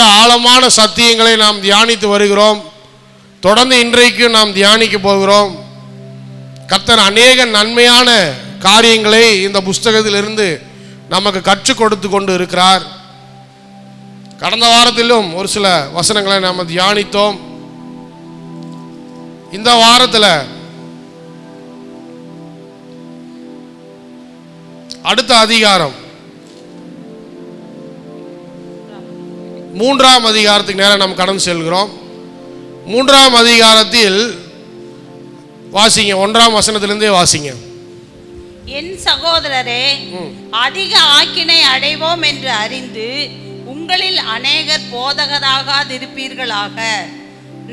நல்ல ஆழமான சத்தியங்களை நாம் தியானித்து வருகிறோம். தொடர்ந்து இன்றைக்கு நாம் தியானிக்க போகிறோம். கர்த்தர் அநேக நன்மையான காரியங்களை இந்த புஸ்தகத்திலிருந்து நமக்கு கற்றுக் கொடுத்து கொண்டு இருக்கிறார். கடந்த வாரத்திலும் ஒரு சில வசனங்களை நாம் தியானித்தோம். இந்த வாரத்தில் அடுத்த அதிகாரம் 3ஆம் அதிகாரத்துக்கு நேரம் நாம் கடந்து செல்கிறோம். 3ஆம் அதிகாரத்தில் வாசிங்க, 1ஆம் வசனத்திலிருந்தே வாசிங்க. என் சகோதரரே, அதிக ஆக்கினை அடைவோம் என்று அறிந்து உங்களில் அநேகர் போதகராகாதிருப்பீர்களாக.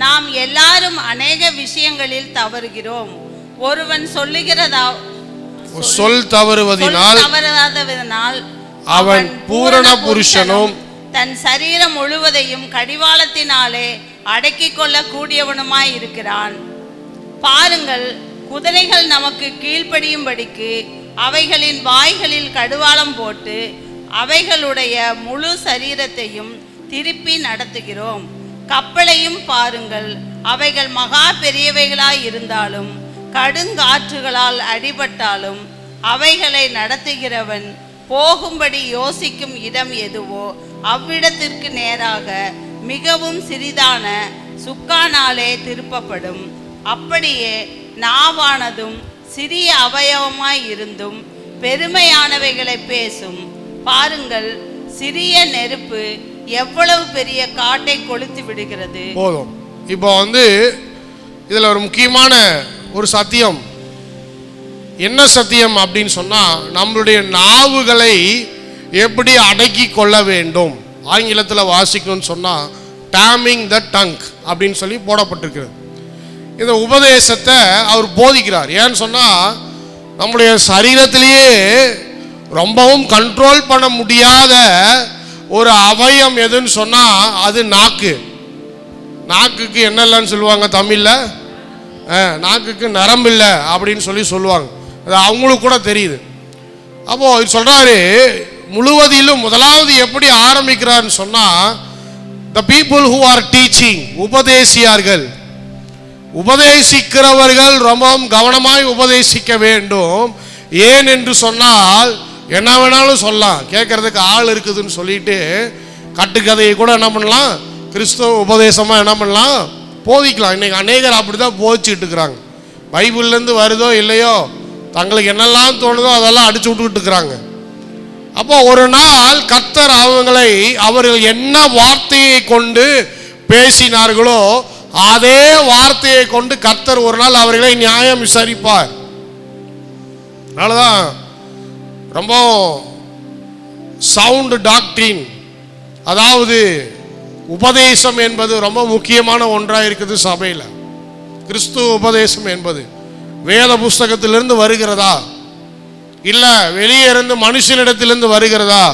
நாம் எல்லாரும் அநேக விஷயங்களில் தவறுகிறோம். ஒருவன் சொல் தவறுவதினால் அவன் பூரண புருஷனும் தன் சரீரம் முழுவதையும் கடிவாளத்தினாலே அடக்கிக் கொள்ள கூடியவனுமாய் இருக்கிறான். பாருங்கள், குதிரைகள் நமக்கு கீழ்ப்படியும்படிக்கு அவைகளின் வாய்களில் கடிவாளம் போட்டு அவைகளுடைய முழு சரீரத்தையும் திருப்பி நடத்துகிறோம். கப்பலையும் பாருங்கள், அவைகள் மகா பெரியவைகளாய் இருந்தாலும் கடுங்காற்றுகளால் அடிபட்டாலும் அவைகளை நடத்துகிறவன் போகும்படி யோசிக்கும் இடம் எதுவோ அவ்விடத்திற்கு நேராக மிகவும் சிறிதான சுக்கானாலே திருப்பப்படும். அப்படியே நாவானதும் சிறிய அவயவமாய் இருந்தும் பெருமையானவைகளை பேசும். பாருங்கள், சிறிய நெருப்பு எவ்வளவு பெரிய காட்டை கொளுத்து விடுகிறது. போதும். இப்போ இதுல ஒரு முக்கியமான ஒரு சத்தியம், என்ன சத்தியம் அப்படின்னு சொன்னா, நம்மளுடைய நாவுகளை எப்படி அடக்கி கொள்ள வேண்டும். ஆங்கிலத்தில் வாசிக்கணும்னு சொன்னா டாமிங் த டங்க் அப்படின்னு சொல்லி போடப்பட்டிருக்கிறது. இந்த உபதேசத்தை அவர் போதிக்கிறார். ஏன்னு சொன்னா, நம்முடைய சரீரத்திலேயே ரொம்பவும் கண்ட்ரோல் பண்ண முடியாத ஒரு அவயம் எதுன்னு சொன்னா அது நாக்கு. நாக்குக்கு என்ன இல்லைன்னு சொல்லுவாங்க தமிழ்ல, நாக்குக்கு நரம்பு இல்லை அப்படின்னு சொல்லுவாங்க. அது அவங்களுக்கு கூட தெரியுது. அப்போ இது சொல்றாரு, முழுவதிலும் முதலாவது எப்படி ஆரம்பிக்கிறார்னு சொன்னா, the people who are teaching, உபதேசியார்கள், உபதேசிக்கிறவர்கள் ரொம்பவும் கவனமாய் உபதேசிக்க வேண்டும். ஏன் என்று சொன்னால், என்ன வேணாலும் சொல்லலாம், கேட்கறதுக்கு ஆள் இருக்குதுன்னு சொல்லிட்டு கட்டுக்கதையை கூட என்ன பண்ணலாம், கிறிஸ்தவ உபதேசமா என்ன பண்ணலாம், போதிக்கலாம். இன்னைக்கு அநேகர் அப்படிதான் போதிச்சுட்டு இருக்கிறாங்க. பைபிள்லேருந்து வருதோ இல்லையோ, தங்களுக்கு என்னெல்லாம் தோணுதோ அதெல்லாம் அடிச்சு விட்டுக்கிட்டு இருக்கிறாங்க. அப்போ ஒரு நாள் கர்த்தர் அவர்கள் என்ன வார்த்தையை கொண்டு பேசினார்களோ அதே வார்த்தையை கொண்டு கர்த்தர் ஒரு நாள் அவர்களை நியாயம் விசாரிப்பார். அதனாலதான் ரொம்ப சவுண்ட் டாக்ட்ரின், அதாவது உபதேசம் என்பது ரொம்ப முக்கியமான ஒன்றாக இருக்குது சபையில். கிறிஸ்துவ உபதேசம் என்பது வேத புஸ்தகத்திலிருந்து வருகிறதா இல்லை வெளியே இருந்து மனுஷனிடத்திலிருந்து வருகிறதா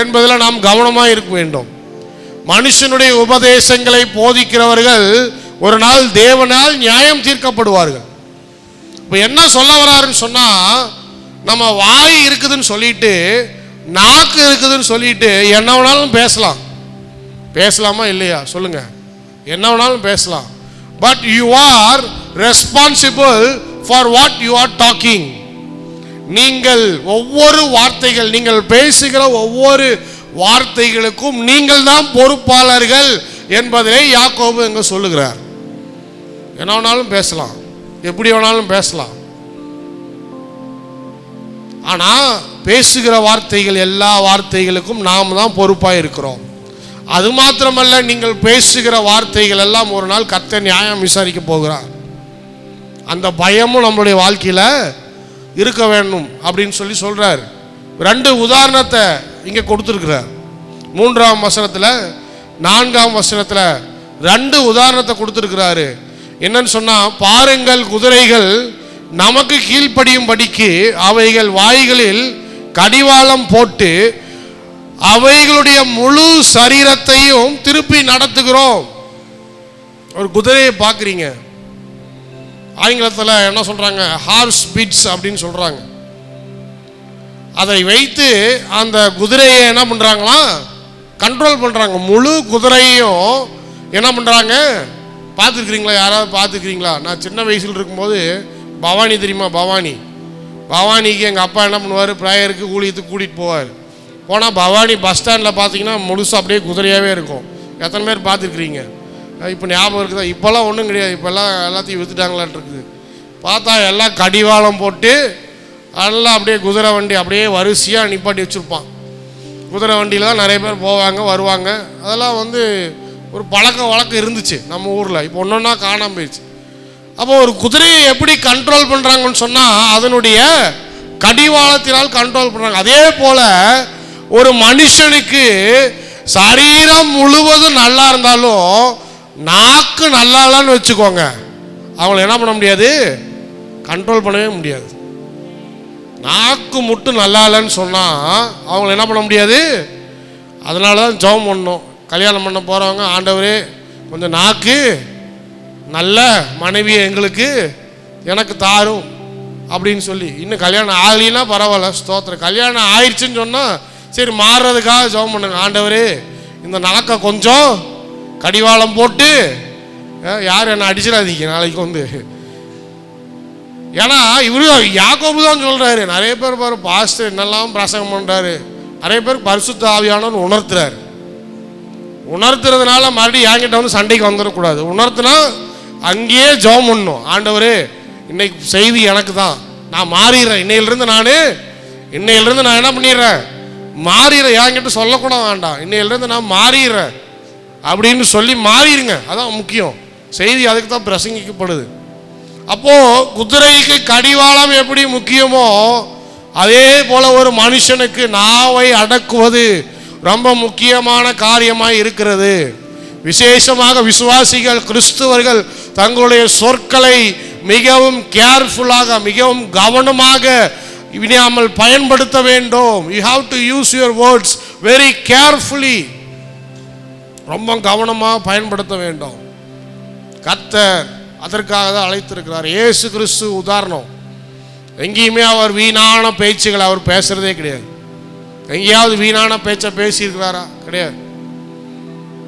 என்பதில் நாம் கவனமாக இருக்க வேண்டும். மனுஷனுடைய உபதேசங்களை போதிக்கிறவர்கள் ஒரு நாள் தேவனால் நியாயம் தீர்க்கப்படுவார்கள். இப்போ என்ன சொல்ல வராருன்னு சொன்னா, நம்ம வாய் இருக்குதுன்னு சொல்லிட்டு, நாக்கு இருக்குதுன்னு சொல்லிட்டு என்ன வேணாலும் பேசலாமா இல்லையா சொல்லுங்க? என்ன வேணாலும் பேசலாம். But you are responsible for what you are talking. நீங்கள் ஒவ்வொரு வார்த்தைகள், நீங்கள் பேசுகிற ஒவ்வொரு வார்த்தைகளுக்கும் நீங்கள் தான் பொறுப்பாளர்கள் என்பதை யாக்கோபு எங்க சொல்லுகிறார். என்ன வேணாலும் பேசலாம், எப்படி வேணாலும் பேசலாம். ஆனா பேசுகிற வார்த்தைகள், எல்லா வார்த்தைகளுக்கும் நாம் தான் பொறுப்பாக இருக்கிறோம். அது மாத்திரமல்ல, நீங்கள் பேசுகிற வார்த்தைகள் எல்லாம் ஒரு நாள் கர்த்தர் நியாயம் விசாரிக்க போகிறார். அந்த பயமும் நம்மளுடைய வாழ்க்கையில இருக்க வேண்டும் அப்படின்னு சொல்றார். 2 உதாரணத்தை இங்க கொடுத்திருக்கிறார். 3ஆம் வசனத்துல 4ஆம் வசனத்துல 2 உதாரணத்தை கொடுத்திருக்கிறாரு. என்னன்னு சொன்னா, பாருங்கள், குதிரைகள் நமக்கு கீழ்ப்படியும்படிக்கு அவைகள் வாய்களில் கடிவாளம் போட்டு அவைகளுடைய முழு சரீரத்தையும் திருப்பி நடத்துகிறோம். ஒரு குதிரையை பார்க்குறீங்க, ஆங்கிலத்தில் என்ன சொல்றாங்க, ஹார்ஸ் பிட்ஸ் அப்படின்னு சொல்றாங்க. அதை வைத்து அந்த குதிரையை என்ன பண்றாங்களாம், கண்ட்ரோல் பண்ணுறாங்க. முழு குதிரையும் என்ன பண்ணுறாங்க பார்த்துருக்குறீங்களா? யாராவது பார்த்துருக்குறீங்களா? நான் சின்ன வயசில் இருக்கும்போது பவானி தெரியுமா? பவானிக்கு எங்கள் அப்பா என்ன பண்ணுவார், ப்ரேயருக்கு ஊழியத்துக்கு கூட்டிகிட்டு போவார். போனால் பவானி பஸ் ஸ்டாண்டில் பார்த்தீங்கன்னா முழுசாக அப்படியே குதிரையாகவே இருக்கும். எத்தனை பேர் பார்த்துருக்குறீங்க? இப்போ ஞாபகம் இருக்குதா? இப்போல்லாம் ஒன்றும் கிடையாது, இப்போல்லாம் எல்லாத்தையும் விற்றுட்டாங்களான் இருக்குது. பார்த்தா எல்லாம் கடிவாளம் போட்டு எல்லாம் அப்படியே குதிரை வண்டி அப்படியே வரிசையாக நிப்பாட்டி வச்சுருப்பான். குதிரை வண்டியில் தான் நிறைய பேர் போவாங்க வருவாங்க. அதெல்லாம் வந்து ஒரு வழக்கம் இருந்துச்சு நம்ம ஊரில். இப்போ ஒன்று ஒன்றா காணாமல் போயிடுச்சு. அப்போ ஒரு குதிரையை எப்படி கண்ட்ரோல் பண்ணுறாங்கன்னு சொன்னால் அதனுடைய கடிவாளத்தினால் கண்ட்ரோல் பண்ணுறாங்க. அதே போல் ஒரு மனுஷனுக்கு சரீரம் முழுவதும் நல்லா இருந்தாலும் நாக்கு நல்லா இல்லைன்னு வச்சுக்கோங்க, அவங்களை என்ன பண்ண முடியாது, கண்ட்ரோல் பண்ணவே முடியாது. நாக்கு மட்டும் நல்லா இல்லைன்னு சொன்னால் அவங்களை என்ன பண்ண முடியாது. அதனால தான் ஜெபம் பண்ணணும். கல்யாணம் பண்ண போகிறவங்க, ஆண்டவரே கொஞ்சம் நாக்கு நல்ல மனைவியை எனக்கு தாரும் அப்படின்னு சொல்லி. இன்னும் கல்யாணம் ஆகலின்னா பரவாயில்ல, ஸ்தோத்திரம். கல்யாணம் ஆயிடுச்சுன்னு சொன்னால் சரி மாறுறதுக்காக ஜெபம் பண்ணுங்க. ஆண்டவரே இந்த நாக்கை கொஞ்சம் கடிவாளம் போட்டு, யார் என்னை அடிச்சிடாதீங்க நாளைக்கு வந்து. ஏன்னா இவரு யாக்கோபு தான் சொல்கிறாரு. நிறைய பேர் பாரு பாஸ்டர் என்னெல்லாம் பிரசங்கம் பண்ணுறாரு, நிறைய பேர் பரிசுத்த ஆவியானவர்னு உணர்த்துறதுனால மறுபடியும் என்கிட்ட வந்து சண்டைக்கு வந்துடக்கூடாது. உணர்த்துனா அங்கேயே ஜெபம் பண்ணணும். ஆண்டவரே இன்னைக்கு செய்தி எனக்கு தான், நான் மாறிடுறேன். இன்னையிலிருந்து நான் என்ன பண்ணிடுறேன், மாறிடுறேன். என்கிட்ட சொல்லக்கூட வேண்டாம், இன்னையிலிருந்து நான் மாறிடுறேன் அப்படின்னு சொல்லி மாறிடுங்க. அதான் முக்கியம். செய்தி அதுக்கு தான் பிரசங்கிக்கப்படுது. அப்போது குதிரைக்கு கடிவாளம் எப்படி முக்கியமோ அதே போல் ஒரு மனுஷனுக்கு நாவை அடக்குவது ரொம்ப முக்கியமான காரியமாக இருக்கிறது. விசேஷமாக விசுவாசிகள் கிறிஸ்துவர்கள் தங்களுடைய சொற்களை மிகவும் கேர்ஃபுல்லாக, மிகவும் கவனமாக விடாமல் பயன்படுத்த வேண்டும். You have to use your words very carefully. ரொம்ப கவனமாக பயன்படுத்த வேண்டும். கர்த்தர் அதற்காக தான் அழைத்திருக்கிறார். இயேசு கிறிஸ்து உதாரணம். எங்கேயுமே அவர் வீணான பேச்சுகளை அவர் பேசுறதே கிடையாது. எங்கேயாவது வீணான பேச்சை பேசியிருக்கிறாரா? கிடையாது.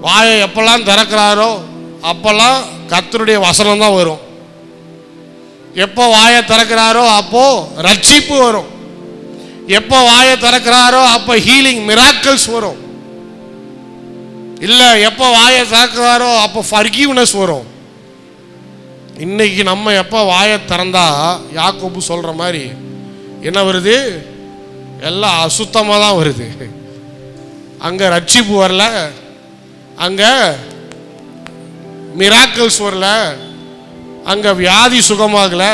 வாயை எப்பெல்லாம் திறக்கிறாரோ அப்பெல்லாம் கர்த்தருடைய வசனம் தான் வரும். எப்போ வாயை திறக்கிறாரோ அப்போ ரட்சிப்பு வரும். எப்போ வாயை திறக்கிறாரோ அப்போ ஹீலிங் மிராக்கிள்ஸ் வரும். இல்லை எப்போ வாயை திறக்கிறாரோ அப்போ ஃபர்கிவ்னஸ் வரும். இன்னைக்கு நம்ம எப்போ வாயை திறந்தா யாக்கோபு சொல்கிற மாதிரி என்ன வருது, எல்லாம் அசுத்தமாக தான் வருது. அங்கே ரட்சிப்பு வரல, அங்கே மிராக்கிள்ஸ் வரல, அங்கே வியாதி சுகமாகலை,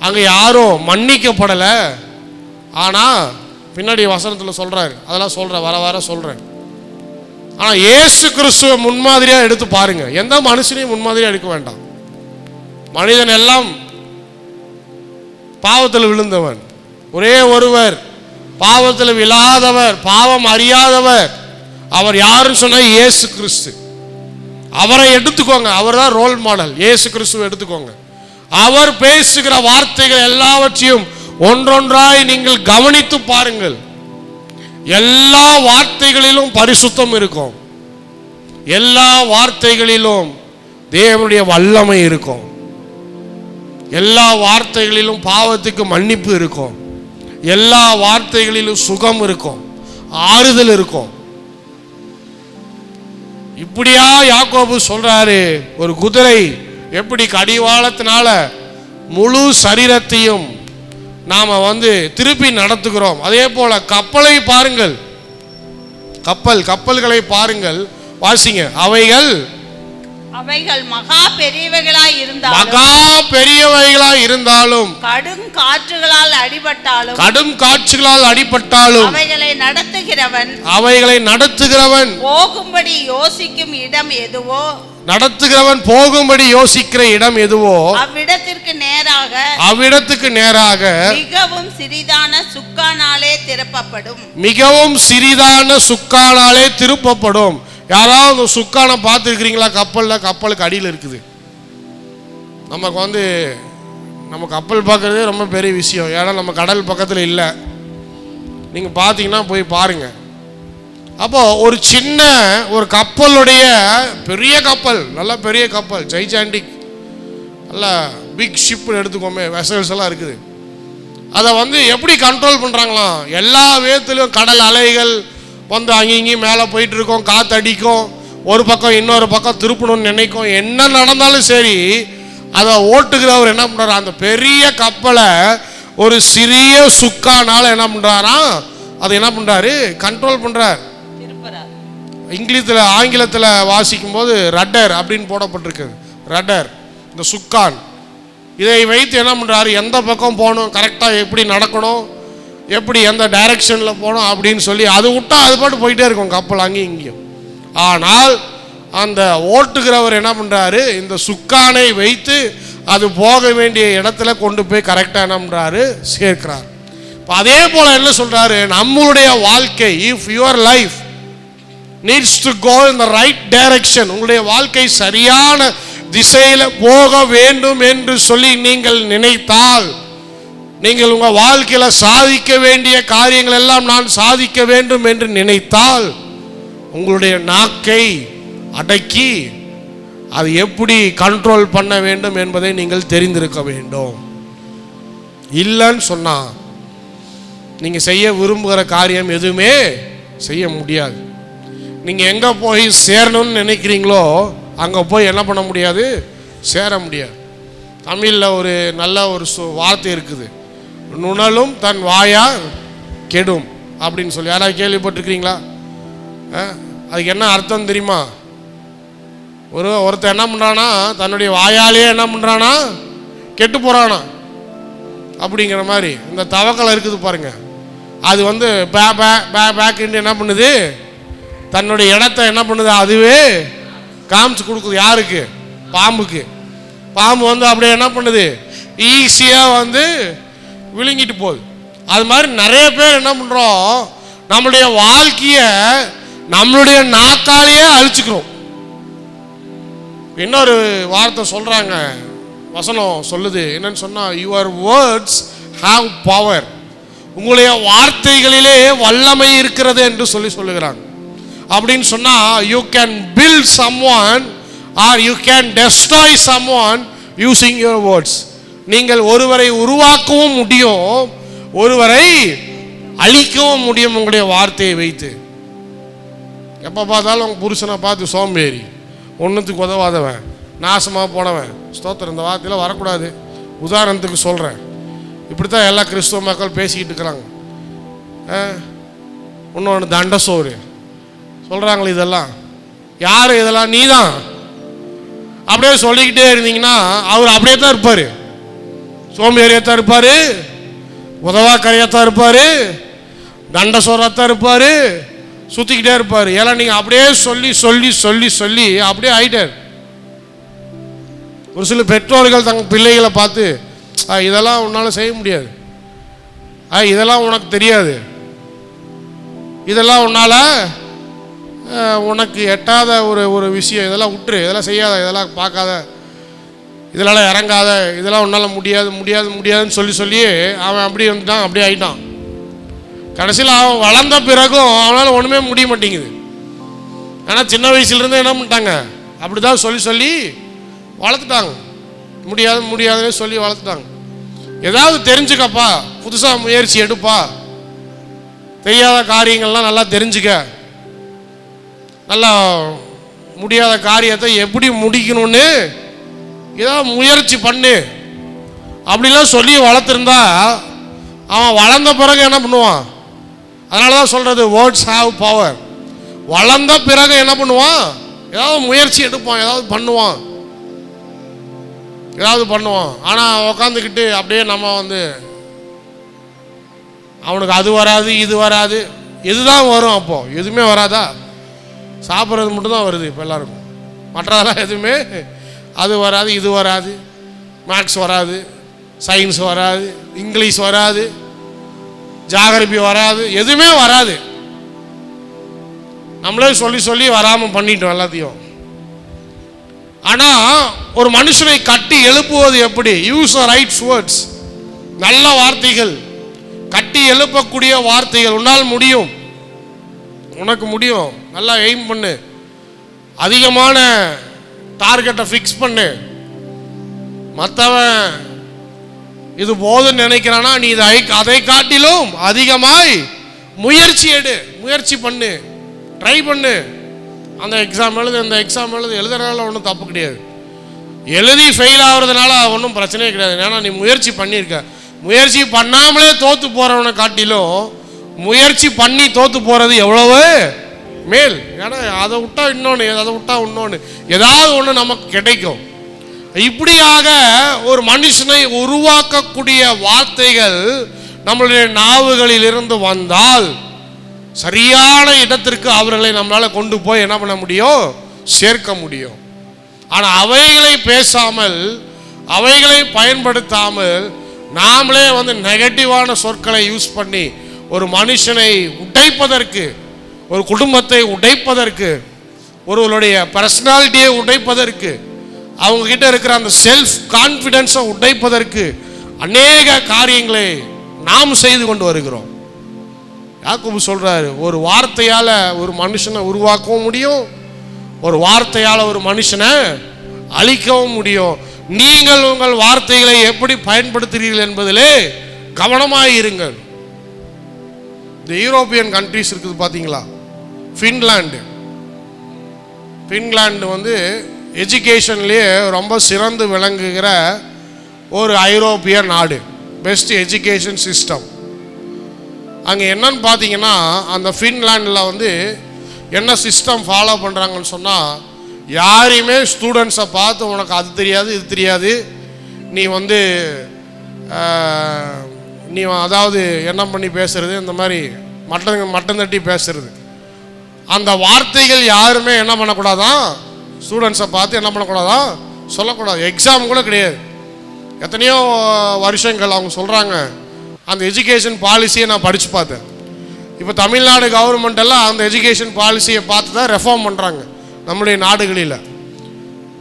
அங்கே யாரும் மன்னிக்கப்படலை. ஆனால் பின்னாடி வசனத்தில் சொல்கிறாரு, அதெல்லாம் சொல்கிறேன், வர சொல்கிறேன். ஆனால் இயேசு கிறிஸ்துவை முன்மாதிரியாக எடுத்து பாருங்க. எந்த மனுஷனையும் முன்மாதிரியாக எடுக்க வேண்டாம். மனிதன் எல்லாம் பாவத்தில் விழுந்தவன். ஒரே ஒருவர் பாவத்தில் விழாதவர், பாவம் அறியாதவர். அவர் யாருன்னு சொன்னா இயேசு கிறிஸ்து. அவரை எடுத்துக்கோங்க, அவர் தான் ரோல் மாடல். இயேசு கிறிஸ்துவை எடுத்துக்கோங்க. அவர் பேசுகிற வார்த்தைகள் எல்லாவற்றையும் ஒன்றொன்றாய் நீங்கள் கவனித்து பாருங்கள். எல்லா வார்த்தைகளிலும் பரிசுத்தம் இருக்கும். எல்லா வார்த்தைகளிலும் தேவனுடைய வல்லமை இருக்கும். எல்லா வார்த்தைகளிலும் பாவத்துக்கு மன்னிப்பு இருக்கும். எல்லா வார்த்தைகளிலும் சுகம் இருக்கும், ஆறுதல் இருக்கும். இப்படியா யாக்கோபு சொல்றாரு, ஒரு குதிரை எப்படி கடிவாளத்தினால முழு சரீரத்தையும் நாம திருப்பி நடத்துகிறோம். அதே போல கப்பலை பாருங்கள், கப்பல்களை பாருங்கள், வாசிங்க. அவைகள் மகா பெரியவைகளாய் இருந்தாலும் கடும் காற்றுகளால் அடிபட்டாலும் அவைகளை நடத்துகிறவன் போகும்படி யோசிக்கும் இடம் எதுவோ அவ்விடத்திற்கு நேராக மிகவும் சிறிதான சுக்கானாலே திருப்பப்படும். யாராவது சுக்கானை பார்த்துருக்கிறீங்களா? கப்பலுக்கு அடியில் இருக்குது. நமக்கு நம்ம கப்பல் பார்க்குறதே ரொம்ப பெரிய விஷயம். ஏன்னா நம்ம கடல் பக்கத்தில் இல்லை. நீங்கள் பார்த்தீங்கன்னா போய் பாருங்கள். அப்போ ஒரு சின்ன ஒரு கப்பலுடைய பெரிய கப்பல், நல்ல பெரிய கப்பல், ஜைஜாண்டிக், நல்ல பிக் ஷிப் எடுத்துக்கோமே, வெசல்ஸ் எல்லாம் இருக்குது. அதை வந்து எப்படி கண்ட்ரோல் பண்ணுறாங்களாம்? எல்லா விதத்துலையும் கடல் அலைகள் வந்து அங்கேயும் மேலே போயிட்டு இருக்கோம், காற்றடிக்கும், ஒரு பக்கம் இன்னொரு பக்கம் திருப்பணும்னு நினைக்கும். என்ன நடந்தாலும் சரி, அதை ஓட்டுகிறவர் என்ன பண்ணுறாரு? அந்த பெரிய கப்பலை ஒரு சிறிய சுக்கானால் என்ன பண்ணுறாராம்? அதை என்ன பண்ணுறாரு? கண்ட்ரோல் பண்ணுறார். ஆங்கிலத்தில் வாசிக்கும் போது ரட்டர் அப்படின்னு போடப்பட்டிருக்கு. ரட்டர், இந்த சுக்கான், இதை வைத்து என்ன பண்ணுறாரு? எந்த பக்கம் போகணும், கரெக்டாக எப்படி நடக்கணும், எப்படி எந்த டைரக்ஷனில் போகணும் அப்படின்னு சொல்லி அது விட்டால் அது பாட்டு போயிட்டே இருக்கும் கப்பல் அங்கேயும் இங்கேயும். ஆனால் அந்த ஓட்டுகிறவர் என்ன பண்ணுறாரு? இந்த சுக்கானை வைத்து அது போக வேண்டிய இடத்துல கொண்டு போய் கரெக்டாக என்ன பண்ணுறாரு? சேர்க்கிறார். இப்போ அதே போல் என்ன சொல்கிறாரு? நம்மளுடைய வாழ்க்கை, if your life needs to go in the right direction, உங்களுடைய வாழ்க்கை சரியான திசையில் போக வேண்டும் என்று சொல்லி நீங்கள் நினைத்தால், நீங்கள் உங்கள் வாழ்க்கையில் சாதிக்க வேண்டிய காரியங்கள் எல்லாம் நான் சாதிக்க வேண்டும் என்று நினைத்தால், உங்களுடைய நாக்கை அடக்கி அது எப்படி கண்ட்ரோல் பண்ண வேண்டும் என்பதை நீங்கள் தெரிந்திருக்க வேண்டும். இல்லைன்னு சொன்னால் நீங்கள் செய்ய விரும்புகிற காரியம் எதுவுமே செய்ய முடியாது. நீங்கள் எங்கே போய் சேரணும்னு நினைக்கிறீங்களோ அங்கே போய் என்ன பண்ண முடியாது? சேர முடியாது. தமிழில் ஒரு நல்ல ஒரு வார்த்தை இருக்குது, நுணலும் தன் வாயா கெடும் அப்படின்னு சொல்லி. யாராவது கேள்விப்பட்டிருக்கிறீங்களா? அதுக்கு என்ன அர்த்தம் தெரியுமா? ஒருத்தர் என்ன பண்ணுறானா, தன்னுடைய வாயாலேயே என்ன பண்ணுறானா, கெட்டு போகிறானா அப்படிங்கிற மாதிரி. இந்த தவக்கலை இருக்குது பாருங்க, அது வந்து பேக்குன்னு என்ன பண்ணுது? தன்னுடைய இடத்த என்ன பண்ணுது? அதுவே காமிச்சு கொடுக்குது. யாருக்கு? பாம்புக்கு. பாம்பு வந்து அப்படியே என்ன பண்ணுது? ஈஸியாக வந்து விழுங்கிட்டு போகுது. அது மாதிரி நிறைய பேர் என்ன பண்ணுறோம்? நம்மளுடைய வாழ்க்கையை நம்மளுடைய நாக்காலேயே அழிச்சுக்கிறோம். இன்னொரு வார்த்தை சொல்கிறாங்க, வசனம் சொல்லுது என்னன்னு சொன்னால், யுவர் வேர்ட்ஸ் ஹாவ் பவர், உங்களுடைய வார்த்தைகளிலே வல்லமை இருக்கிறது என்று சொல்லுகிறாங்க. அப்படின்னு சொன்னால், you can build someone or you can destroy someone using your words. நீங்கள் ஒருவரை உருவாக்கவும் முடியும், ஒருவரை அழிக்கவும் முடியும் உங்களுடைய வார்த்தையை வைத்து. எப்போ பார்த்தாலும் உங்கள் புருஷனை பார்த்து சோம்பேறி, ஒன்றுத்துக்கு உதவாதவன், நாசமாக போனவன், ஸ்தோத்திரம், இந்த வார்த்தையில் வரக்கூடாது. உதாரணத்துக்கு சொல்கிறேன், இப்படி தான் எல்லா கிறிஸ்துவ மக்கள் பேசிக்கிட்டு இருக்கிறாங்க. இன்னொன்று தண்டசோறு சொல்கிறாங்களே, இதெல்லாம் யார்? இதெல்லாம் நீ தான். அப்படியே சொல்லிக்கிட்டே இருந்தீங்கன்னா அவர் அப்படியே தான் இருப்பார், சோம்பேறியாக தான் இருப்பார், உதவாக்கரையாக தான் இருப்பார், தண்டசோராக தான் இருப்பார், சுற்றிக்கிட்டே இருப்பார். ஏன்னா நீங்கள் அப்படியே சொல்லி சொல்லி சொல்லி சொல்லி அப்படியே ஆயிட்டார். ஒரு சில பெற்றோர்கள் தங்கள் பிள்ளைகளை பார்த்து, இதெல்லாம் உன்னால் செய்ய முடியாது, இதெல்லாம் உனக்கு தெரியாது, இதெல்லாம் உன்னால் உனக்கு எட்டாத ஒரு விஷயம், இதெல்லாம் விட்டுரு, இதெல்லாம் செய்யாத, இதெல்லாம் பார்க்காத, இதெல்லாம் இறங்காத, இதெல்லாம் உன்னால் முடியாது முடியாது முடியாதுன்னு சொல்லி சொல்லி அவன் அப்படி வந்துட்டான், அப்படியே ஆகிட்டான். கடைசியில் அவன் வளர்ந்த பிறகும் அவனால் ஒன்றுமே முடிய மாட்டேங்குது. ஆனால் சின்ன வயசுலேருந்து என்ன பண்ணிட்டாங்க? அப்படி தான் சொல்லி சொல்லி வளர்த்துட்டாங்க. முடியாது முடியாதுன்னு சொல்லி வளர்த்துட்டாங்க. ஏதாவது தெரிஞ்சுக்கப்பா, புதுசாக முயற்சி எடுப்பா, தெரியாத காரியங்கள்லாம் நல்லா தெரிஞ்சுக்க, நல்லா முடியாத காரியத்தை எப்படி முடிக்கணும்னு ஏதாவது முயற்சி பண்ணு அப்படிலாம் சொல்லி வளர்த்துருந்தா அவன் வளர்ந்த பிறகு என்ன பண்ணுவான்? அதனால தான் சொல்கிறது, வேர்ட்ஸ் ஹாவ் பவர். வளர்ந்த பிறகு என்ன பண்ணுவான்? ஏதாவது முயற்சி எடுப்பான், ஏதாவது பண்ணுவான். ஆனால் உக்காந்துக்கிட்டு அப்படியே நம்ம வந்து அவனுக்கு அது வராது இது வராது, எதுதான் வரும்? அப்போது எதுவுமே வராதா? சாப்பிட்றது மட்டும்தான் வருது இப்போ எல்லாருக்கும், மற்றதெல்லாம் எதுவுமே அது வராது, இது வராது, மேக்ஸ் வராது, சயின்ஸ் வராது, இங்கிலீஷ் வராது, ஜாகிரபி வராது, எதுவுமே வராது. நம்மளே சொல்லி சொல்லி வராமல் பண்ணிட்டோம் எல்லாத்தையும். ஆனால் ஒரு மனுஷனை கட்டி எழுப்புவது எப்படி? யூஸ் ரைட் வேர்ட்ஸ், நல்ல வார்த்தைகள், கட்டி எழுப்பக்கூடிய வார்த்தைகள். உன்னால் முடியும், உனக்கு முடியும், நல்லா எய்ம் பண்ணு, அதிகமான டார்கெட்டை ஃபிக்ஸ் பண்ணு. மற்றவன் இது போதுன்னு நினைக்கிறானா, நீ அதை காட்டிலும் அதிகமாய் முயற்சி எடு, முயற்சி பண்ணு, ட்ரை பண்ணு. அந்த எக்ஸாம் எழுது, இந்த எக்ஸாம் எழுதுறதுனால ஒன்றும் தப்பு கிடையாது. எழுதி ஃபெயில் ஆகுறதுனால ஒன்றும் பிரச்சனையே கிடையாது. ஏன்னா நீ முயற்சி பண்ணியிருக்க. முயற்சி பண்ணாமலே தோற்று போகிறவனை காட்டிலும் முயற்சி பண்ணி தோற்று போகிறது எவ்வளவு மேல். ஏன்னா அதை விட்டா இன்னொன்று, அதை விட்டா இன்னொன்று, ஏதாவது ஒன்று நமக்கு கிடைக்கும். இப்படியாக ஒரு மனுஷனை உருவாக்கக்கூடிய வார்த்தைகள் நம்மளுடைய நாவுகளில் இருந்து வந்தால் சரியான இடத்திற்கு அவர்களை நம்மளால் கொண்டு போய் என்ன பண்ண முடியும், சேர்க்க முடியும். ஆனால் அவைகளை பேசாமல், அவைகளை பயன்படுத்தாமல் நாமளே நெகட்டிவான சொற்களை யூஸ் பண்ணி ஒரு மனுஷனை உடைப்பதற்கு, ஒரு குடும்பத்தை உடைப்பதற்கு, ஒருவருடைய பர்சனாலிட்டியை உடைப்பதற்கு, அவங்க கிட்ட இருக்கிற அந்த செல்ஃப் கான்ஃபிடென்ஸை உடைப்பதற்கு அநேக காரியங்களை நாம் செய்து கொண்டு வருகிறோம். யாக்கோபு சொல்றாரு, ஒரு வார்த்தையால் ஒரு மனுஷனை உருவாக்கவும் முடியும், ஒரு வார்த்தையால் ஒரு மனுஷனை அழிக்கவும் முடியும். நீங்கள் உங்கள் வார்த்தைகளை எப்படி பயன்படுத்துகிறீர்கள் என்பதிலே கவனமாக இந்த யூரோப்பியன் கண்ட்ரிஸ் இருக்குது பார்த்தீங்களா, ஃபின்லாண்டு எஜுகேஷன்லேயே ரொம்ப சிறந்து விளங்குகிற ஒரு ஐரோப்பிய நாடு, பெஸ்ட் எஜுகேஷன் சிஸ்டம். அங்கே என்னன்னு பார்த்தீங்கன்னா, அந்த ஃபின்லாண்டில் என்ன சிஸ்டம் ஃபாலோ பண்ணுறாங்கன்னு சொன்னால், யாரையுமே ஸ்டூடெண்ட்ஸை பார்த்து உனக்கு அது தெரியாது இது தெரியாது, நீ அதாவது என்ன பண்ணி பேசுறது, இந்த மாதிரி மட்டம் தட்டி பேசுறது, அந்த வார்த்தைகள் யாருமே என்ன பண்ணக்கூடாதான், ஸ்டூடெண்ட்ஸை பார்த்து என்ன பண்ணக்கூடாதான், சொல்லக்கூடாது. எக்ஸாம் கூட கிடையாது. எத்தனையோ வருஷங்கள் அவங்க சொல்கிறாங்க. அந்த எஜுகேஷன் பாலிசியை நான் படித்து பார்த்தேன். இப்போ தமிழ்நாடு கவர்மெண்ட் எல்லாம் அந்த எஜுகேஷன் பாலிசியை பார்த்து தான் ரெஃபார்ம் பண்ணுறாங்க நம்முடைய நாடுகளில்.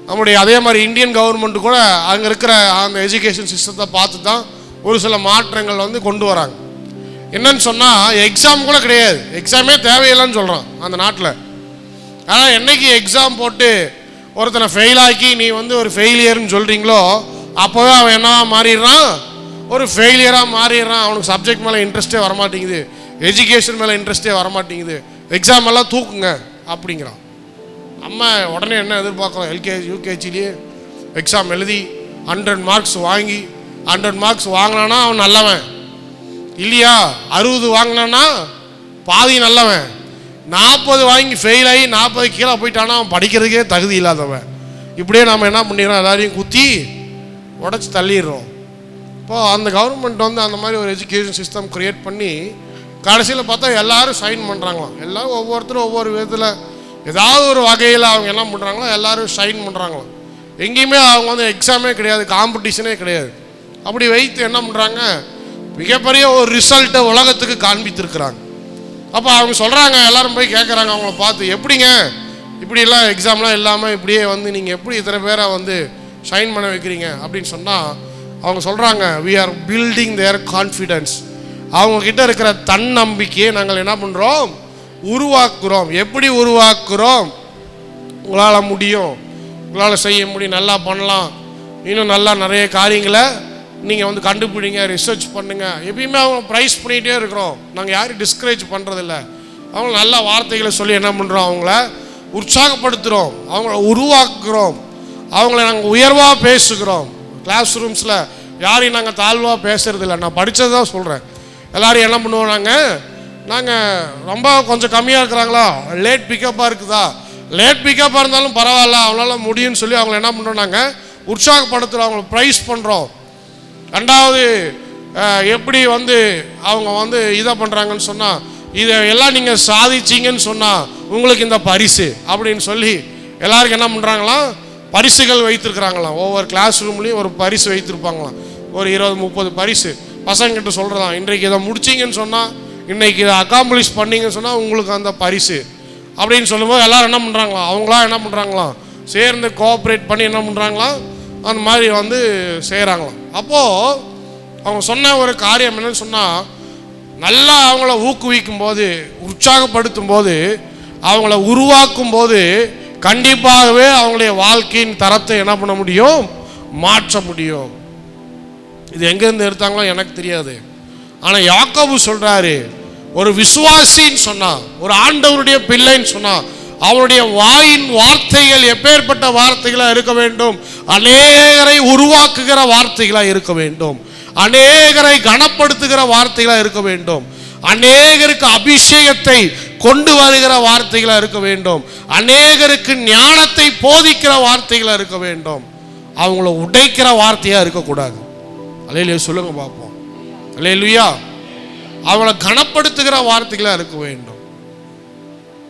நம்முடைய அதே மாதிரி இந்தியன் கவர்மெண்ட்டு கூட அங்கே இருக்கிற அந்த எஜுகேஷன் சிஸ்டத்தை பார்த்து தான் ஒரு சில மாற்றங்கள் கொண்டு வராங்க. என்னன்னு சொன்னால், எக்ஸாம் கூட கிடையாது, எக்ஸாமே தேவையில்லைன்னு சொல்கிறான் அந்த நாட்டில். ஆனால் என்னைக்கு எக்ஸாம் போட்டு ஒருத்தனை ஃபெயில் ஆக்கி நீ ஒரு ஃபெயிலியர்னு சொல்கிறீங்களோ, அப்போவே அவன் என்னவா மாறிடுறான், ஒரு ஃபெயிலியராக மாறிடுறான். அவனுக்கு சப்ஜெக்ட் மேலே இன்ட்ரெஸ்ட்டே வரமாட்டேங்குது, எஜுகேஷன் மேலே இன்ட்ரெஸ்ட்டே வரமாட்டேங்குது, எக்ஸாம் எல்லாம் தூக்குங்க அப்படிங்கிறான். அம்மா உடனே என்ன எதிர்பார்க்குறோம், எல்கேஜி யூகேஜிலேயே எக்ஸாம் எழுதி 100 மார்க்ஸ் வாங்கி, 100 மார்க்ஸ் வாங்கினானா அவன் நல்லவன் இல்லையா, 60 வாங்கினான்னா பாதி நல்லவன், 40 வாங்கி ஃபெயில் ஆகி 40 கீழே போயிட்டானா அவன் படிக்கிறதுக்கே தகுதி இல்லாதவன். இப்படியே நம்ம என்ன பண்ணிடுறோம், எல்லாரையும் குத்தி உடச்சி தள்ளிடுறோம். இப்போது அந்த கவர்மெண்ட் அந்த மாதிரி ஒரு எஜுகேஷன் சிஸ்டம் க்ரியேட் பண்ணி கடைசியில் பார்த்தா எல்லோரும் சைன் பண்ணுறாங்களாம். எல்லோரும் ஒவ்வொருத்தரும் ஒவ்வொரு விதத்தில் ஏதாவது ஒரு வகையில் அவங்க என்ன பண்ணுறாங்களோ எல்லோரும் சைன் பண்ணுறாங்களாம். எங்கேயுமே அவங்க எக்ஸாமே கிடையாது, காம்படிஷனே கிடையாது. அப்படி வைத்து என்ன பண்ணுறாங்க, மிகப்பெரிய ஒரு ரிசல்ட்டை உலகத்துக்கு காண்பித்திருக்கிறாங்க. அப்போ அவங்க சொல்கிறாங்க, எல்லோரும் போய் கேட்குறாங்க அவங்கள பார்த்து, எப்படிங்க இப்படிலாம் எக்ஸாம்லாம் இல்லாமல் இப்படியே நீங்கள் எப்படி இத்தனை பேரை ஷைன் பண்ண வைக்கிறீங்க அப்படின்னு சொன்னால், அவங்க சொல்கிறாங்க, we are building their confidence. அவங்கக்கிட்ட இருக்கிற தன்னம்பிக்கையை நாங்கள் என்ன பண்ணுறோம், உருவாக்குறோம். எப்படி உருவாக்குறோம், உங்களால் முடியும், உங்களால் செய்ய முடியும், நல்லா பண்ணலாம், இன்னும் நல்லா நிறைய காரியங்களை நீங்கள் கண்டுபிடிங்க, ரிசர்ச் பண்ணுங்கள். எப்பயுமே அவங்க ப்ரைஸ் பண்ணிகிட்டே இருக்கிறோம். நாங்கள் யாரும் டிஸ்கரேஜ் பண்ணுறதில்ல. அவங்க நல்ல வார்த்தைகளை சொல்லி என்ன பண்ணுறோம், அவங்கள உற்சாகப்படுத்துகிறோம், அவங்கள உருவாக்குகிறோம், அவங்கள நாங்கள் உயர்வாக பேசுகிறோம். கிளாஸ் ரூம்ஸில் யாரையும் நாங்கள் தாழ்வாக பேசுகிறதில்ல. நான் படித்தது தான் சொல்கிறேன். எல்லோரும் என்ன பண்ணுவோம், நாங்கள் ரொம்ப கொஞ்சம் கம்மியாக இருக்கிறாங்களா, லேட் பிக்கப்பாக இருக்குதா, லேட் பிக்கப்பாக இருந்தாலும் பரவாயில்ல, அவங்களால முடியும்னு சொல்லி அவங்கள என்ன பண்ணுறோம், நாங்கள் உற்சாகப்படுத்துகிறோம், அவங்கள ப்ரைஸ் பண்ணுறோம். ரெண்டாவது, எப்படி அவங்க இதை பண்ணுறாங்கன்னு சொன்னால், இதை எல்லாம் நீங்கள் சாதிச்சிங்கன்னு சொன்னால் உங்களுக்கு இந்த பரிசு அப்படின்னு சொல்லி எல்லாருக்கும் என்ன பண்ணுறாங்களாம், பரிசுகள் வைத்திருக்கிறாங்களாம். ஒவ்வொரு கிளாஸ் ரூம்லேயும் ஒரு பரிசு வைத்திருப்பாங்களாம், ஒரு 20-30 பரிசு. பசங்கிட்ட சொல்கிறதான், இன்றைக்கு இதை முடிச்சிங்கன்னு சொன்னால், இன்றைக்கி இதை அக்காம்ப்ளிஷ் பண்ணிங்கன்னு சொன்னால் உங்களுக்கு அந்த பரிசு அப்படின்னு சொல்லும்போது எல்லோரும் என்ன பண்ணுறாங்களாம், அவங்களாம் என்ன பண்ணுறாங்களாம், சேர்ந்து கோஆப்ரேட் பண்ணி என்ன பண்ணுறாங்களாம், அந்த மாதிரி செய்கிறாங்களாம். அப்போது அவங்க சொன்ன ஒரு காரியம் என்னன்னு சொன்னால், நல்லா அவங்கள ஊக்குவிக்கும் போது, உற்சாகப்படுத்தும் போது, அவங்கள உருவாக்கும் போது கண்டிப்பாகவே அவங்களுடைய வாழ்க்கையின் தரத்தை என்ன பண்ண முடியும்? மாற்ற முடியும். இது எங்கேருந்து எடுத்தாங்களோ எனக்கு தெரியாது. ஆனால் யாக்கோபு சொல்றாரு, ஒரு விசுவாசின்னு சொன்னா, ஒரு ஆண்டவருடைய பிள்ளைன்னு சொன்னா, அவருடைய வாயின் வார்த்தைகள் எப்பேற்பட்ட வார்த்தைகளாக இருக்க வேண்டும்? அநேகரை உருவாக்குகிற வார்த்தைகளாக இருக்க வேண்டும், அநேகரை கனப்படுத்துகிற வார்த்தைகளாக இருக்க வேண்டும், அநேகருக்கு அபிஷேகத்தை கொண்டு வருகிற வார்த்தைகளாக இருக்க வேண்டும், அநேகருக்கு ஞானத்தை போதிக்கிற வார்த்தைகளாக இருக்க வேண்டும். அவங்கள உடைக்கிற வார்த்தையாக இருக்கக்கூடாது. அல்லேலூயா சொல்லுங்க பார்ப்போம். அல்லேலூயா. அவங்கள கனப்படுத்துகிற வார்த்தைகளாக இருக்க வேண்டும்.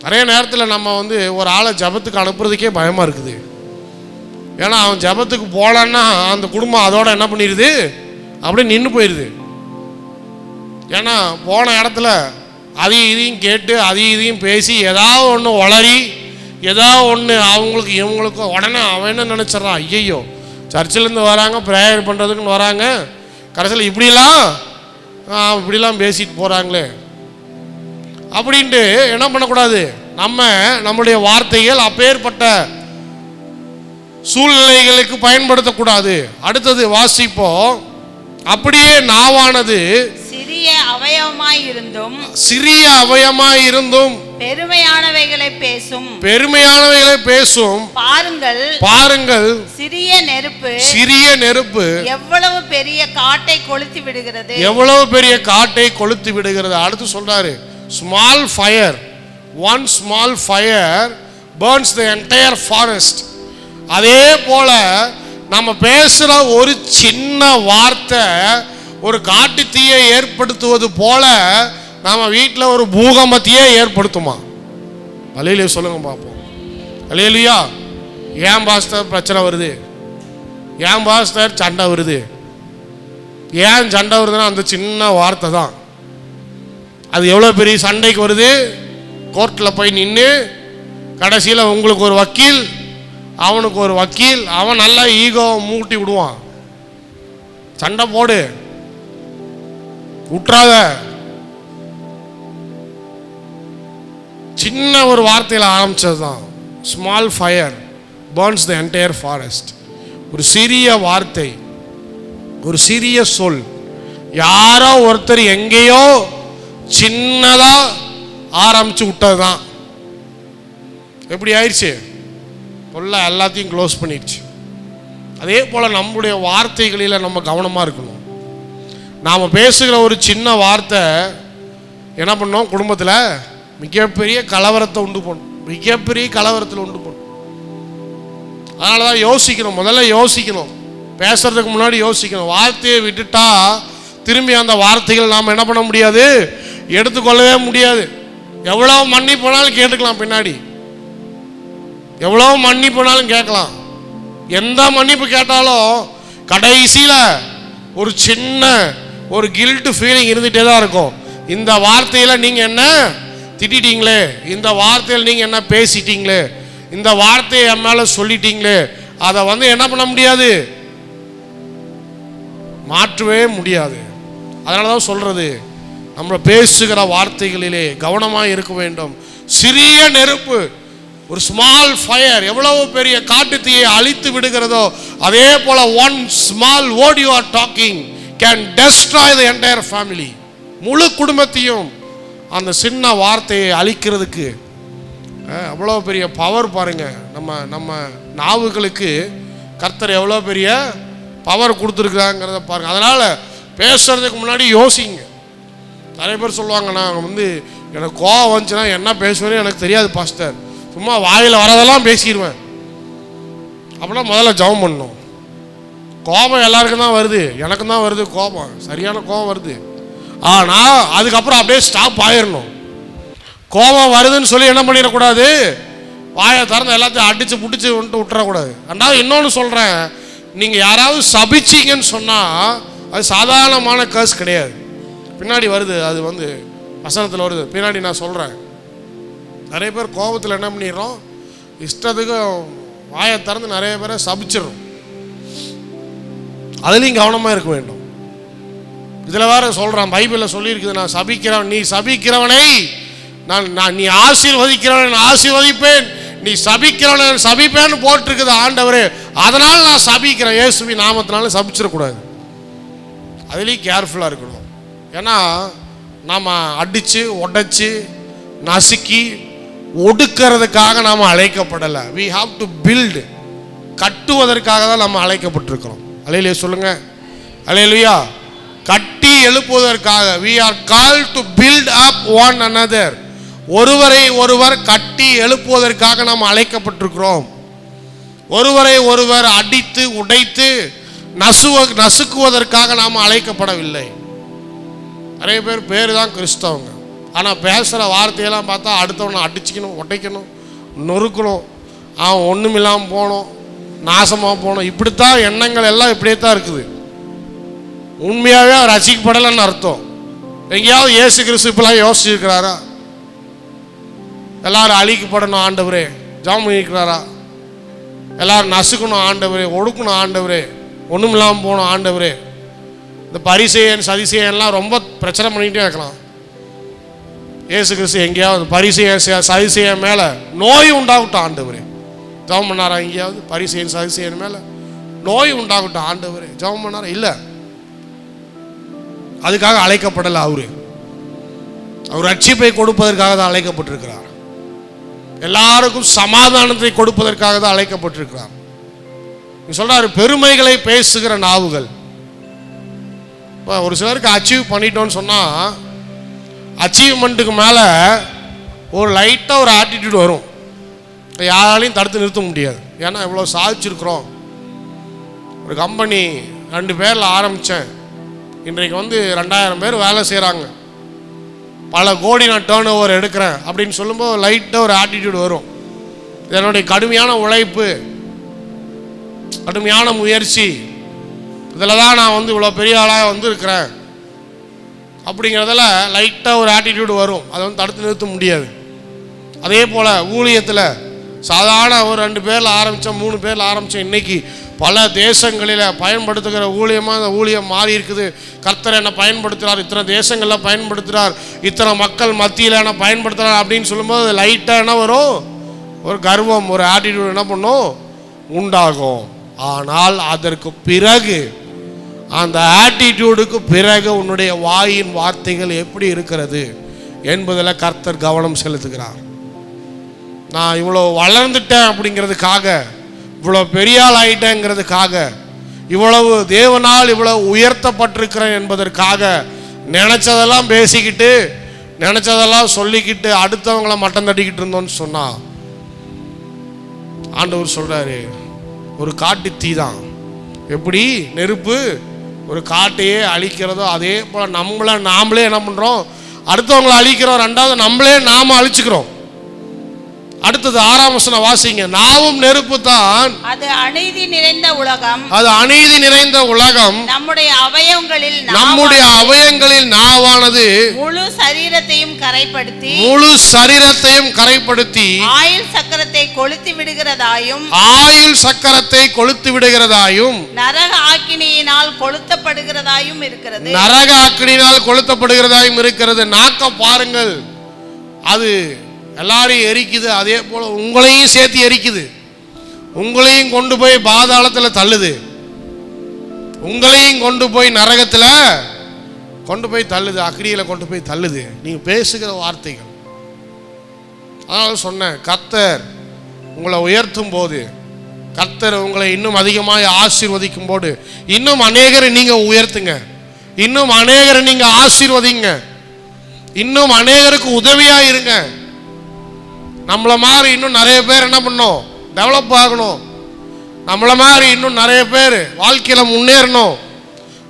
நிறைய நேரத்தில் நம்ம ஒரு ஆளை ஜபத்துக்கு அனுப்புறதுக்கே பயமாக இருக்குது. ஏன்னா அவன் ஜபத்துக்கு போகலன்னா அந்த குடும்பம் அதோட என்ன பண்ணிடுது? அப்படியே நின்று போயிடுது. ஏன்னா போன இடத்துல அதையும் இதையும் கேட்டு அதையும் இதையும் பேசி ஏதாவது ஒன்று வளரி, ஏதாவது ஒன்று அவங்களுக்கு இவங்களுக்கும் உடனே அவன் என்ன நினச்சிட்றான்? ஐயையோ, சர்ச்சிலேருந்து வராங்க, ப்ரேயர் பண்ணுறதுக்குன்னு வராங்க, கடைசியில் இப்படிலாம் பேசிட்டு போகிறாங்களே அப்படின்ட்டு என்ன பண்ணக்கூடாது? நம்முடைய வார்த்தைகள் அப்பேற்பட்ட சூழ்நிலைகளுக்கு பயன்படுத்தக்கூடாது. அடுத்தது வாசிப்போம். அப்படியே நாவானது சிறிய அவயவமாய் இருந்தும் பெருமையானவைகளை பேசும். பாருங்கள் சிறிய நெருப்பு எவ்வளவு பெரிய காட்டை கொளுத்தி விடுகிறது. அடுத்து சொல்றாரு, small fire, one small fire burns the entire forest. அதே போல நம்ம பேசுகிற ஒரு சின்ன வார்த்தை ஒரு காட்டு தீயை ஏற்படுத்துவது போல நம்ம வீட்டில் ஒரு பூகம்பத்தையே ஏற்படுத்துமா? அல்லேலூயா சொல்லுங்க பார்ப்போம். அல்லேலூயா. ஏன் பாஸ்டர் பிரச்சனை வருது? ஏன் பாஸ்டர் சண்டை வருது? ஏன் சண்டை வருதுன்னா அந்த சின்ன வார்த்தை தான். அது எவ்வளோ பெரிய சண்டைக்கு வருது? கோர்ட்டில் போய் நின்று கடைசியில் உங்களுக்கு ஒரு வக்கீல், அவனுக்கு ஒரு வக்கீல், அவன் நல்லா ஈகோ மூட்டி விடுவான். சண்டை போடு, விட்டுறாத. சின்ன ஒரு வார்த்தையில் ஆரம்பிச்சது தான். Small fire Burns the entire forest. ஒரு சிறிய வார்த்தை, ஒரு சிறிய சொல், யாரோ ஒருத்தர் எங்கேயோ சின்னதா ஆரம்பிச்சு விட்டது தான் எப்படி ஆயிடுச்சு? பொல்ல எல்லாத்தையும் க்ளோஸ் பண்ணிடுச்சு. அதே போல் நம்முடைய வார்த்தைகளில் நம்ம கவனமாக இருக்கணும். நாம் பேசுகிற ஒரு சின்ன வார்த்தை என்ன பண்ணோம்? குடும்பத்தில் மிகப்பெரிய கலவரத்தை உண்டு பண்ணும், மிகப்பெரிய கலவரத்தில் உண்டு பண்ணும். அதனால தான் யோசிக்கணும், முதல்ல யோசிக்கணும், பேசுறதுக்கு முன்னாடி யோசிக்கணும். வார்த்தையை விட்டுட்டா திரும்பி அந்த வார்த்தைகள் நாம் என்ன பண்ண முடியாது? எடுத்துக்கொள்ளவே முடியாது. எவ்வளோ மன்னிப்புனாலும் கேட்டுக்கலாம், பின்னாடி எவ்வளோ மன்னிப்புனாலும் கேட்கலாம். எந்த மன்னிப்பு கேட்டாலும் கடைசியில் ஒரு சின்ன ஒரு கில்ட் ஃபீலிங் இருந்துகிட்டே தான் இருக்கும். இந்த வார்த்தையில் நீங்கள் என்ன திட்டிட்டீங்களே, இந்த வார்த்தையில் நீங்கள் என்ன பேசிட்டீங்களே, இந்த வார்த்தையை என் மேலே சொல்லிட்டீங்களே, அதை என்ன பண்ண முடியாது? மாற்றவே முடியாது. அதனால தான் சொல்கிறது, நம்ம பேசுகிற வார்த்தைகளிலே கவனமாக இருக்க வேண்டும். சிறிய நெருப்பு, ஒரு ஸ்மால் ஃபயர் எவ்வளவு பெரிய காட்டுத்தீயை அழித்து விடுகிறதோ அதே போல one small word you are talking can destroy the entire family. முழு குடும்பத்தையும் அந்த சின்ன வார்த்தையை அழிக்கிறதுக்கு அவ்வளோ பெரிய பவர் பாருங்க. நம்ம நாவுகளுக்கு கர்த்தர் எவ்வளோ பெரிய பவர் கொடுத்துருக்குறாங்கிறத பாருங்க. அதனால் பேசுறதுக்கு முன்னாடி யோசிங்க. நிறைய பேர் சொல்லுவாங்க, நான் எனக்கு கோவம் வந்துச்சுன்னா என்ன பேசுவேன்னு எனக்கு தெரியாது பாஸ்டர், சும்மா வாயில் வரதெல்லாம் பேசிடுவேன். அப்படின்னா முதல்ல ஜெபம் பண்ணணும். கோபம் எல்லாருக்கும் தான் வருது, எனக்கும் தான் வருது கோபம், சரியான கோபம் வருது. ஆனால் அதுக்கப்புறம் அப்படியே ஸ்டாப் ஆயிடணும். கோபம் வருதுன்னு சொல்லி என்ன பண்ணிடக்கூடாது? வாயை திறந்து எல்லாத்தையும் அடித்து பிடிச்சி விட்டுறக்கூடாது. ரெண்டாவது இன்னொன்று சொல்கிறேன், நீங்கள் யாராவது சபிச்சிங்கன்னு சொன்னால் அது சாதாரணமான கர்ஸ் கிடையாது. பின்னாடி வருது, அது வசனத்தில் வருது, பின்னாடி நான் சொல்கிறேன். நிறைய பேர் கோபத்தில் என்ன பண்ணிடுறோம்? இஷ்டத்துக்கு வாயை திறந்து நிறைய பேரை சபிச்சிடுறோம். அதுலேயும் கவனமாக இருக்க வேண்டும். இதில் வேற சொல்கிறான், பைபிளில் சொல்லியிருக்குது, நான் சபிக்கிறவன், நீ சபிக்கிறவனை நீ ஆசீர்வதிக்கிறவன் நான் ஆசீர்வதிப்பேன், நீ சபிக்கிறவனை சபிப்பேன்னு போட்டிருக்குது ஆண்டவரே, அதனால் நான் சபிக்கிறேன். இயேசுவி நாமத்தினால சபிச்சிடக்கூடாது. அதுலேயும் கேர்ஃபுல்லாக இருக்கணும். ஏன்னா நாம் அடித்து உடைச்சி நசுக்கி ஒடுக்கிறதுக்காக நாம் அழைக்கப்படலை. we have to build, கட்டுவதற்காக தான் நம்ம அழைக்கப்பட்டிருக்கிறோம். அல்லேலூயா சொல்லுங்க, அல்லேலூயா. கட்டி எழுப்புவதற்காக we are called to build up one another. ஒருவரை ஒருவர் கட்டி எழுப்புவதற்காக நாம் அழைக்கப்பட்டிருக்கிறோம். ஒருவரை ஒருவர் அடித்து உடைத்து நசுக்குவதற்காக நாம் அழைக்கப்படவில்லை. நிறைய பேர் தான் கிறிஸ்தவங்க, ஆனால் பேசுகிற வார்த்தையெல்லாம் பார்த்தா அடுத்தவனை அடிச்சுக்கணும், உடைக்கணும், நொறுக்கணும், அவன் ஒன்றுமில்லாமல் போகணும், நாசமாக போகணும், இப்படித்தான் எண்ணங்கள் எல்லாம் இப்படியே தான் இருக்குது. உண்மையாகவே அவர் ரசிக்கப்படலைன்னு அர்த்தம். எங்கேயாவது இயேசு கிறிஸ்து இப்பெல்லாம் யோசிச்சிருக்கிறாரா? எல்லாரும் அழிக்கப்படணும் ஆண்டவரே ஜெபம் பண்ணியிருக்கிறாரா? எல்லாரும் நசுக்கணும் ஆண்டவரே, ஒடுக்கணும் ஆண்டவரே, ஒன்றும் இல்லாமல் போகணும் ஆண்டவரே. இந்த பரிசேயன் சதிசேயன்லாம் ரொம்ப பிரச்சனை பண்ணிக்கிட்டே இருக்கலாம். இயேசு கிறிஸ்து எங்கேயாவது பரிசேயன் சதிசேயன் மேலே நோய் உண்டாகட்டும் ஆண்டவரே ஜெபம் பண்ணாரா? எங்கேயாவது பரிசேயன் சதிசேயன் மேலே நோய் உண்டாகட்டும் ஆண்டவரே ஜெபம் பண்ணாரா? இல்லை. அதுக்காக அழைக்கப்படலை. அவர் ரட்சிப்பை கொடுப்பதற்காக தான் அழைக்கப்பட்டிருக்கிறார். எல்லாருக்கும் சமாதானத்தை கொடுப்பதற்காக தான் அழைக்கப்பட்டிருக்கிறார். சொல்றாரு பெருமைகளை பேசுகிற நாவுகள். ஒரு சிலருக்கு அச்சீவ் பண்ணிட்டோன்னு சொன்னால் அச்சீவ்மெண்ட்டுக்கு மேலே ஒரு லைட்டாக ஒரு ஆட்டிடியூட் வரும். யாராலையும் தடுத்து நிறுத்த முடியாது. ஏன்னா இவ்வளோ சாதிச்சிருக்கிறோம். ஒரு கம்பெனி 2 பேரில் ஆரம்பித்தேன், இன்றைக்கு 2000 பேர் வேலை செய்கிறாங்க, பல கோடி நான் டேர்ன் ஓவர் எடுக்கிறேன் அப்படின்னு சொல்லும்போது லைட்டாக ஒரு ஆட்டிடியூட் வரும். என்னுடைய கடுமையான உழைப்பு, கடுமையான முயற்சி, இதில் தான் நான் இவ்வளோ பெரிய ஆளாக இருக்கிறேன் அப்படிங்கிறதுல லைட்டாக ஒரு ஆட்டிடியூடு வரும். அதை தடுத்து நிறுத்த முடியாது. அதே போல் ஊழியத்தில் சாதாரண ஒரு 2 பேரில் ஆரம்பித்தோம், 3 பேரில் ஆரம்பித்தோம், இன்றைக்கி பல தேசங்களில் பயன்படுத்துகிற ஊழியமாக அந்த ஊழியம் மாறி இருக்குது. கர்த்தர் என்னை பயன்படுத்துகிறார், இத்தனை தேசங்களில் பயன்படுத்துகிறார், இத்தனை மக்கள் மத்தியில் என்னை பயன்படுத்துகிறார் அப்படின்னு சொல்லும்போது லைட்டாக என்ன வரும்? ஒரு கர்வம், ஒரு ஆட்டிடியூட் என்ன பண்ணும்? உண்டாகும். ஆனால் அதற்கு பிறகு, அந்த ஆட்டிடியூடுக்கு பிறகு உன்னுடைய வாயின் வார்த்தைகள் எப்படி இருக்கிறது என்பதில் கர்த்தர் கவனம் செலுத்துகிறார். நான் இவ்வளோ வளர்ந்துட்டேன் அப்படிங்கிறதுக்காக, இவ்வளோ பெரிய ஆள் ஆகிட்டேங்கிறதுக்காக, இவ்வளவு தேவனால் இவ்வளவு உயர்த்தப்பட்டிருக்கிறேன் என்பதற்காக நினச்சதெல்லாம் பேசிக்கிட்டு நினச்சதெல்லாம் சொல்லிக்கிட்டு அடுத்தவங்கள மட்டம் தட்டிக்கிட்டு இருந்தோன்னு சொன்னால் ஆண்டவர் சொல்கிறாரு, ஒரு காட்டு தீ தான் எப்படி நெருப்பு ஒரு காட்டையே அழிக்கிறதோ அதே போல் நாமளே என்ன பண்ணுறோம்? அடுத்தவங்களை அழிக்கிறோம், ரெண்டாவது நம்மளே நாம அழிச்சுக்கிறோம். அடுத்தது 6ஆம் வசனம் வாசிங்க. நாவும் நெருப்பு தான், அது அநீதி நிறைந்த உலகம், அது அநீதி நிறைந்த உலகம், நம்முடைய அவயங்களில் நாவானது முழு சரீரத்தையும் கரைப்படுத்தி ஆயுள் சக்கரத்தை கொளுத்தி விடுகிறதாயும் நரக ஆக்கினியினால் கொளுத்தப்படுகிறதாயும் இருக்கிறது. நாக்க பாருங்கள், அது எல்லாரையும் எரிக்குது, அதே போல உங்களையும் சேர்த்து எரிக்குது. உங்களையும் கொண்டு போய் பாதாளத்தில் தள்ளுது, உங்களையும் கொண்டு போய் நரகத்தில் கொண்டு போய் தள்ளுது, அக்னியில் கொண்டு போய் தள்ளுது நீங்கள் பேசுகிற வார்த்தைகள். அதனால சொன்னேன், கர்த்தர் உங்களை உயர்த்தும் போது, கர்த்தர் உங்களை இன்னும் அதிகமாக ஆசீர்வதிக்கும் போது, இன்னும் அநேகரை நீங்கள் உயர்த்துங்க, இன்னும் அநேகரை நீங்கள் ஆசீர்வதிங்க, இன்னும் அநேகருக்கு உதவியாக இருங்க. நம்மளை மாதிரி இன்னும் நிறைய பேர் என்ன பண்ணணும்? டெவலப் ஆகணும். நம்மளை மாதிரி இன்னும் நிறைய பேர் வாழ்க்கையில் முன்னேறணும்.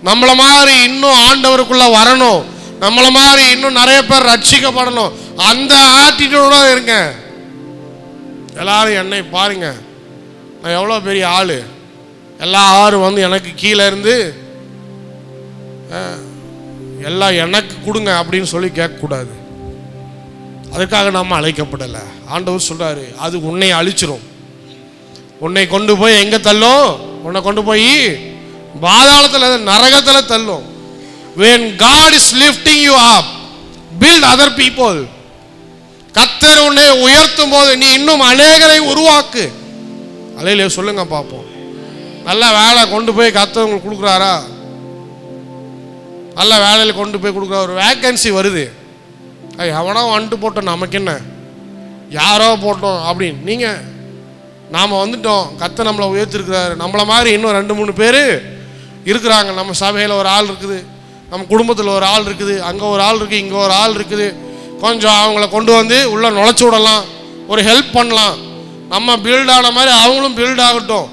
நம்மளை மாதிரி இன்னும் ஆண்டவருக்குள்ளே வரணும். நம்மளை மாதிரி இன்னும் நிறைய பேர் ரட்சிக்கப்படணும். அந்த ஆட்டிடியூடோட இருங்க. எல்லாரும் என்னை பாருங்க, நான் எவ்வளோ பெரிய ஆள், எல்லாரும் எனக்கு கீழே இருந்து எல்லாம் எனக்கு கொடுங்க அப்படின்னு சொல்லி கேட்கக்கூடாது. அதுக்காக நம்ம அழைக்கப்படலை. ஆண்டவர் சொல்றாரு, அது உன்னை அழிச்சிரும். உன்னை கொண்டு போய் எங்கே தள்ளும்? உன்னை கொண்டு போய் பாதாளத்தில், நரகத்தில் தள்ளும். when God is lifting you up, build other people. கர்த்தர் உன்னை உயர்த்தும் போது நீ இன்னும் அநேகரை உருவாக்கு. அல்லேலூயா சொல்லுங்க பார்ப்போம். நல்ல வேலை கொண்டு போய் கர்த்தர் உங்களுக்கு கொடுக்குறாரா? நல்ல வேலையில் கொண்டு போய் கொடுக்குற ஒரு வேக்கன்சி வருது. எவனோ வந்துட்டு போட்டோம், நமக்கு என்ன, யாரோ போட்டோம் அப்படின்னு. நீங்கள் நாம் வந்துட்டோம், கர்த்தர் நம்மளை உயர்த்திருக்கிறாரு. நம்மளை மாதிரி இன்னும் 2-3 பேர் இருக்கிறாங்க. நம்ம சபையில் ஒரு ஆள் இருக்குது, நம்ம குடும்பத்தில் ஒரு ஆள் இருக்குது, அங்கே ஒரு ஆள் இருக்குது, இங்கே ஒரு ஆள் இருக்குது. கொஞ்சம் அவங்கள கொண்டு வந்து உள்ளே நுழைச்சி விடலாம், ஒரு ஹெல்ப் பண்ணலாம். நம்ம பில்ட் ஆன மாதிரி அவங்களும் பில்ட் ஆகட்டும்.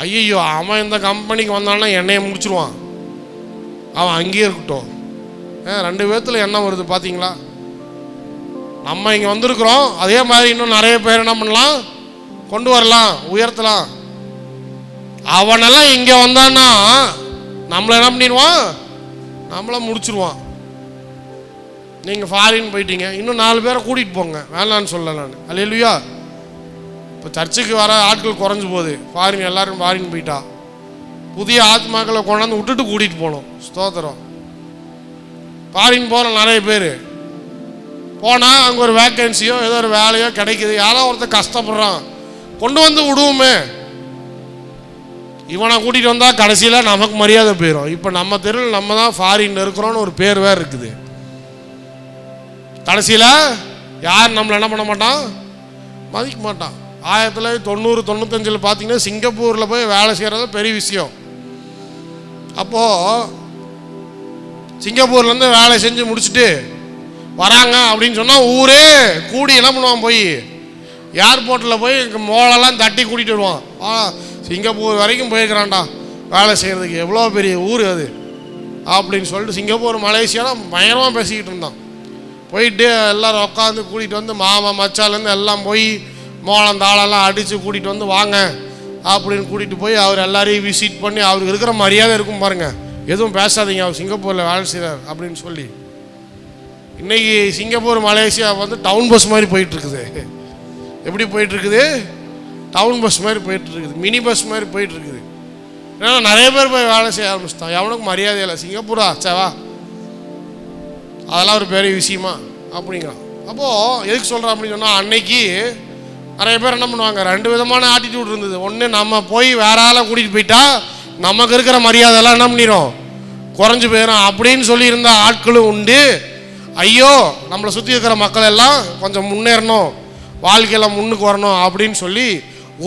ஐயோ அவன் இந்த கம்பெனிக்கு வந்தான்னா என்னையை முடிச்சிருவான், அவன் அங்கேயே இருக்கட்டும். 2 பேர்த்தில் என்ன வருது பார்த்தீங்களா? நம்ம இங்கே வந்திருக்கிறோம், அதே மாதிரி இன்னும் நிறைய பேர் என்ன பண்ணலாம், கொண்டு வரலாம், உயர்த்தலாம். அவனெல்லாம் இங்கே வந்தான்னா நம்மளை என்ன பண்ணிடுவான், நம்மளை முடிச்சிருவான். நீங்கள் ஃபாரின் போயிட்டீங்க, இன்னும் 4 பேரை கூட்டிகிட்டு போங்க, வேணான்னு சொல்லலை நான். அல்லேலூயா. இப்போ சர்ச்சுக்கு வர ஆட்கள் குறைஞ்சி போகுது, ஃபாரின் எல்லாரும் ஃபாரின் போயிட்டா. புதிய ஆத்மாக்களை கொண்டாந்து விட்டுட்டு கூட்டிகிட்டு போகணும். ஸ்தோத்திரம். ஃபாரின் போகிற நிறைய பேர் போனால் அங்கே ஒரு வேக்கன்சியோ ஏதோ ஒரு வேலையோ கிடைக்குது, யாரோ ஒருத்தர் கஷ்டப்படுறான், கொண்டு வந்து விடுவோமே. இவனை கூட்டிகிட்டு வந்தால் கடைசியில் நமக்கு மரியாதை போயிடும். இப்போ நம்ம தெருவில் நம்ம தான் ஃபாரின் இருக்கிறோன்னு ஒரு பேர் வேறு இருக்குது. கடைசியில் யார் நம்மளை என்ன பண்ண மாட்டான், மதிக்க மாட்டான். 1990-95 பார்த்தீங்கன்னா சிங்கப்பூரில் போய் வேலை செய்கிறது பெரிய விஷயம். அப்போது சிங்கப்பூர்லேருந்து வேலை செஞ்சு முடிச்சுட்டு வராங்க அப்படின்னு சொன்னால் ஊரே கூடி என்ன பண்ணுவான், போய் ஏர்போர்ட்டில் போய் மோளெல்லாம் தட்டி கூட்டிகிட்டு வருவான். சிங்கப்பூர் வரைக்கும் போயிருக்கிறான்டா வேலை செய்கிறதுக்கு, எவ்வளோ பெரிய ஊர் அது அப்படின்னு சொல்லிட்டு சிங்கப்பூர் மலேசியாலாம் பயங்கரமாக பேசிக்கிட்டு இருந்தான். போயிட்டு எல்லோரும் உட்காந்து கூட்டிகிட்டு வந்து மாமா மச்சாலேருந்து எல்லாம் போய் மோளம் தாளெல்லாம் அடித்து கூட்டிகிட்டு வந்து வாங்க அப்படின்னு கூட்டிகிட்டு போய் அவர் எல்லாரையும் விசிட் பண்ணி அவருக்கு இருக்கிற மரியாதை இருக்கும் பாருங்கள். எதுவும் பேசாதீங்க, அவர் சிங்கப்பூரில் வேலை செய்கிறார் அப்படின்னு சொல்லி. இன்றைக்கி சிங்கப்பூர் மலேசியா வந்து டவுன் பஸ் மாதிரி போயிட்டுருக்குது. எப்படி போயிட்டுருக்குது? டவுன் பஸ் மாதிரி போயிட்டுருக்குது, மினி பஸ் மாதிரி போயிட்டுருக்குது. ஏன்னா நிறைய பேர் போய் வேலை செய்ய ஆரம்பிச்சிட்டான். எவனுக்கும் மரியாதை இல்லை. சிங்கப்பூரா சேவா, அதெல்லாம் ஒரு பெரிய விஷயமா அப்படிங்கிறான். அப்போது எதுக்கு சொல்கிறேன் அப்படின்னு சொன்னால், அன்னைக்கு நிறைய பேர் என்ன பண்ணுவாங்க, 2 விதமான ஆட்டிடியூட் இருந்தது. ஒன்று, நம்ம போய் வேற ஆளை கூட்டிகிட்டு போயிட்டா நமக்கு இருக்கிற மரியாதைலாம் என்ன பண்ணிடும், குறைஞ்சி போயிடும் அப்படின்னு சொல்லியிருந்த ஆட்களும் உண்டு. ஐயோ நம்மளை சுற்றி இருக்கிற மக்கள் எல்லாம் கொஞ்சம் முன்னேறணும், வாழ்க்கையில் முன்னுக்கு வரணும் அப்படின்னு சொல்லி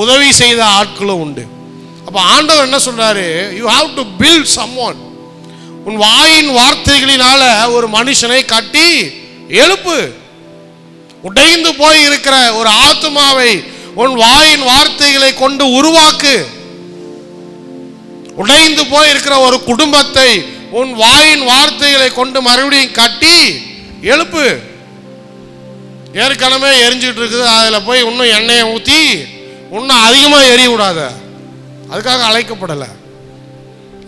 உதவி செய்த ஆட்களும் உண்டு. அப்போ ஆண்டவர் என்ன சொல்கிறாரு, you have to build someone. உன் வாயின் வார்த்தைகளினால ஒரு மனுஷனை கட்டி எழுப்பு. உடைந்து போய் இருக்கிற ஒரு ஆத்துமாவை உன் வாயின் வார்த்தைகளை கொண்டு உருவாக்கு. உடைந்து போய் இருக்கிற ஒரு குடும்பத்தை உன் வாயின் வார்த்தைகளை கொண்டு மறுபடியும் கட்டி எழுப்பு. ஏற்கனவே எரிஞ்சிட்டு இருக்குது, அதில் போய் இன்னும் எண்ணெயை ஊற்றி இன்னும் அதிகமாக எரிய விடாத. அதுக்காக அழைக்கப்படலை.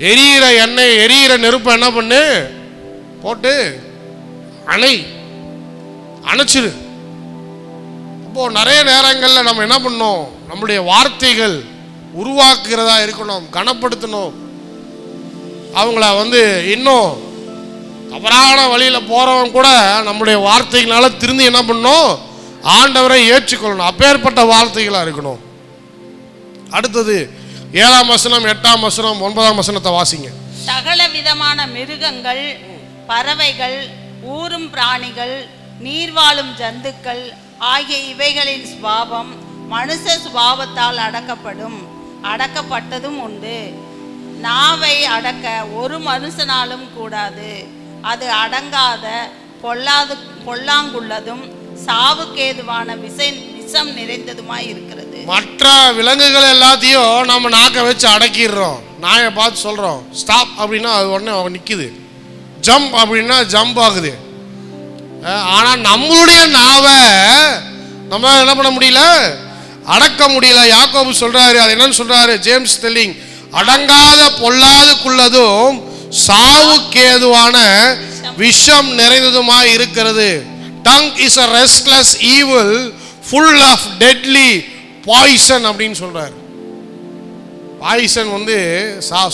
எரியிற எண்ணெய், எரியிற நெருப்பை என்ன பண்ணு, போட்டு அணைச்சிரு. அப்போது நிறைய நேரங்களில் நம்ம என்ன பண்ணோம், நம்முடைய வார்த்தைகள் உருவாக்குகிறதா இருக்கணும், கனப்படுத்தணும். அவங்கள வந்து இன்னும் தவறான வழியில் போகிறவங்க கூட நம்முடைய வார்த்தைகளால திருந்தி என்ன பண்ணணும், ஆண்டவரை ஏற்றுக்கொள்ளணும். அப்பேற்பட்ட வார்த்தைகளாக இருக்கணும். அடுத்தது 7ஆம் வசனம், 8ஆம் வசனம், 9ஆம் வசனத்தை வாசிங்க. சகல விதமான மிருகங்கள், பறவைகள், ஊரும் பிராணிகள், நீர்வாழும் ஜந்துக்கள் ஆகிய இவைகளின் சுபாவம் மனுஷ சுபாவத்தால் அடக்கப்பட்டதும் உண்டு. நாவை அடக்க ஒரு மனுஷனாலும் கூடாது. அது அடங்காத பொல்லாங்குள்ளதும் சாவுக்கேதுவான விஷம் நிறைந்ததுமாய் இருக்கிறது. மற்ற விலங்குகள் எல்லாத்தையும் நம்ம நாக்க வச்சு அடக்கிடுறோம். நாயை பார்த்து சொல்கிறோம் ஸ்டாப் அப்படின்னா அது உடனே நிற்குது. ஜம்ப் அப்படின்னா ஜம்ப் ஆகுது. ஆனால் நம்மளுடைய நாவை நம்ம என்ன பண்ண முடியல, அடக்க முடியல. யாக்கோபு சொல்றாரு, அது என்னன்னு சொல்றாரு, ஜேம்ஸ் டெல்லிங், அடங்காத பொல்லாதுக்குள்ளதும் சாவுக்கேதுவான விஷம் நிறைந்ததுமாய் இருக்கிறது. Tongue is a restless evil full of deadly poison அப்படின்னு சொல்றாரு. பாய்சன் வந்து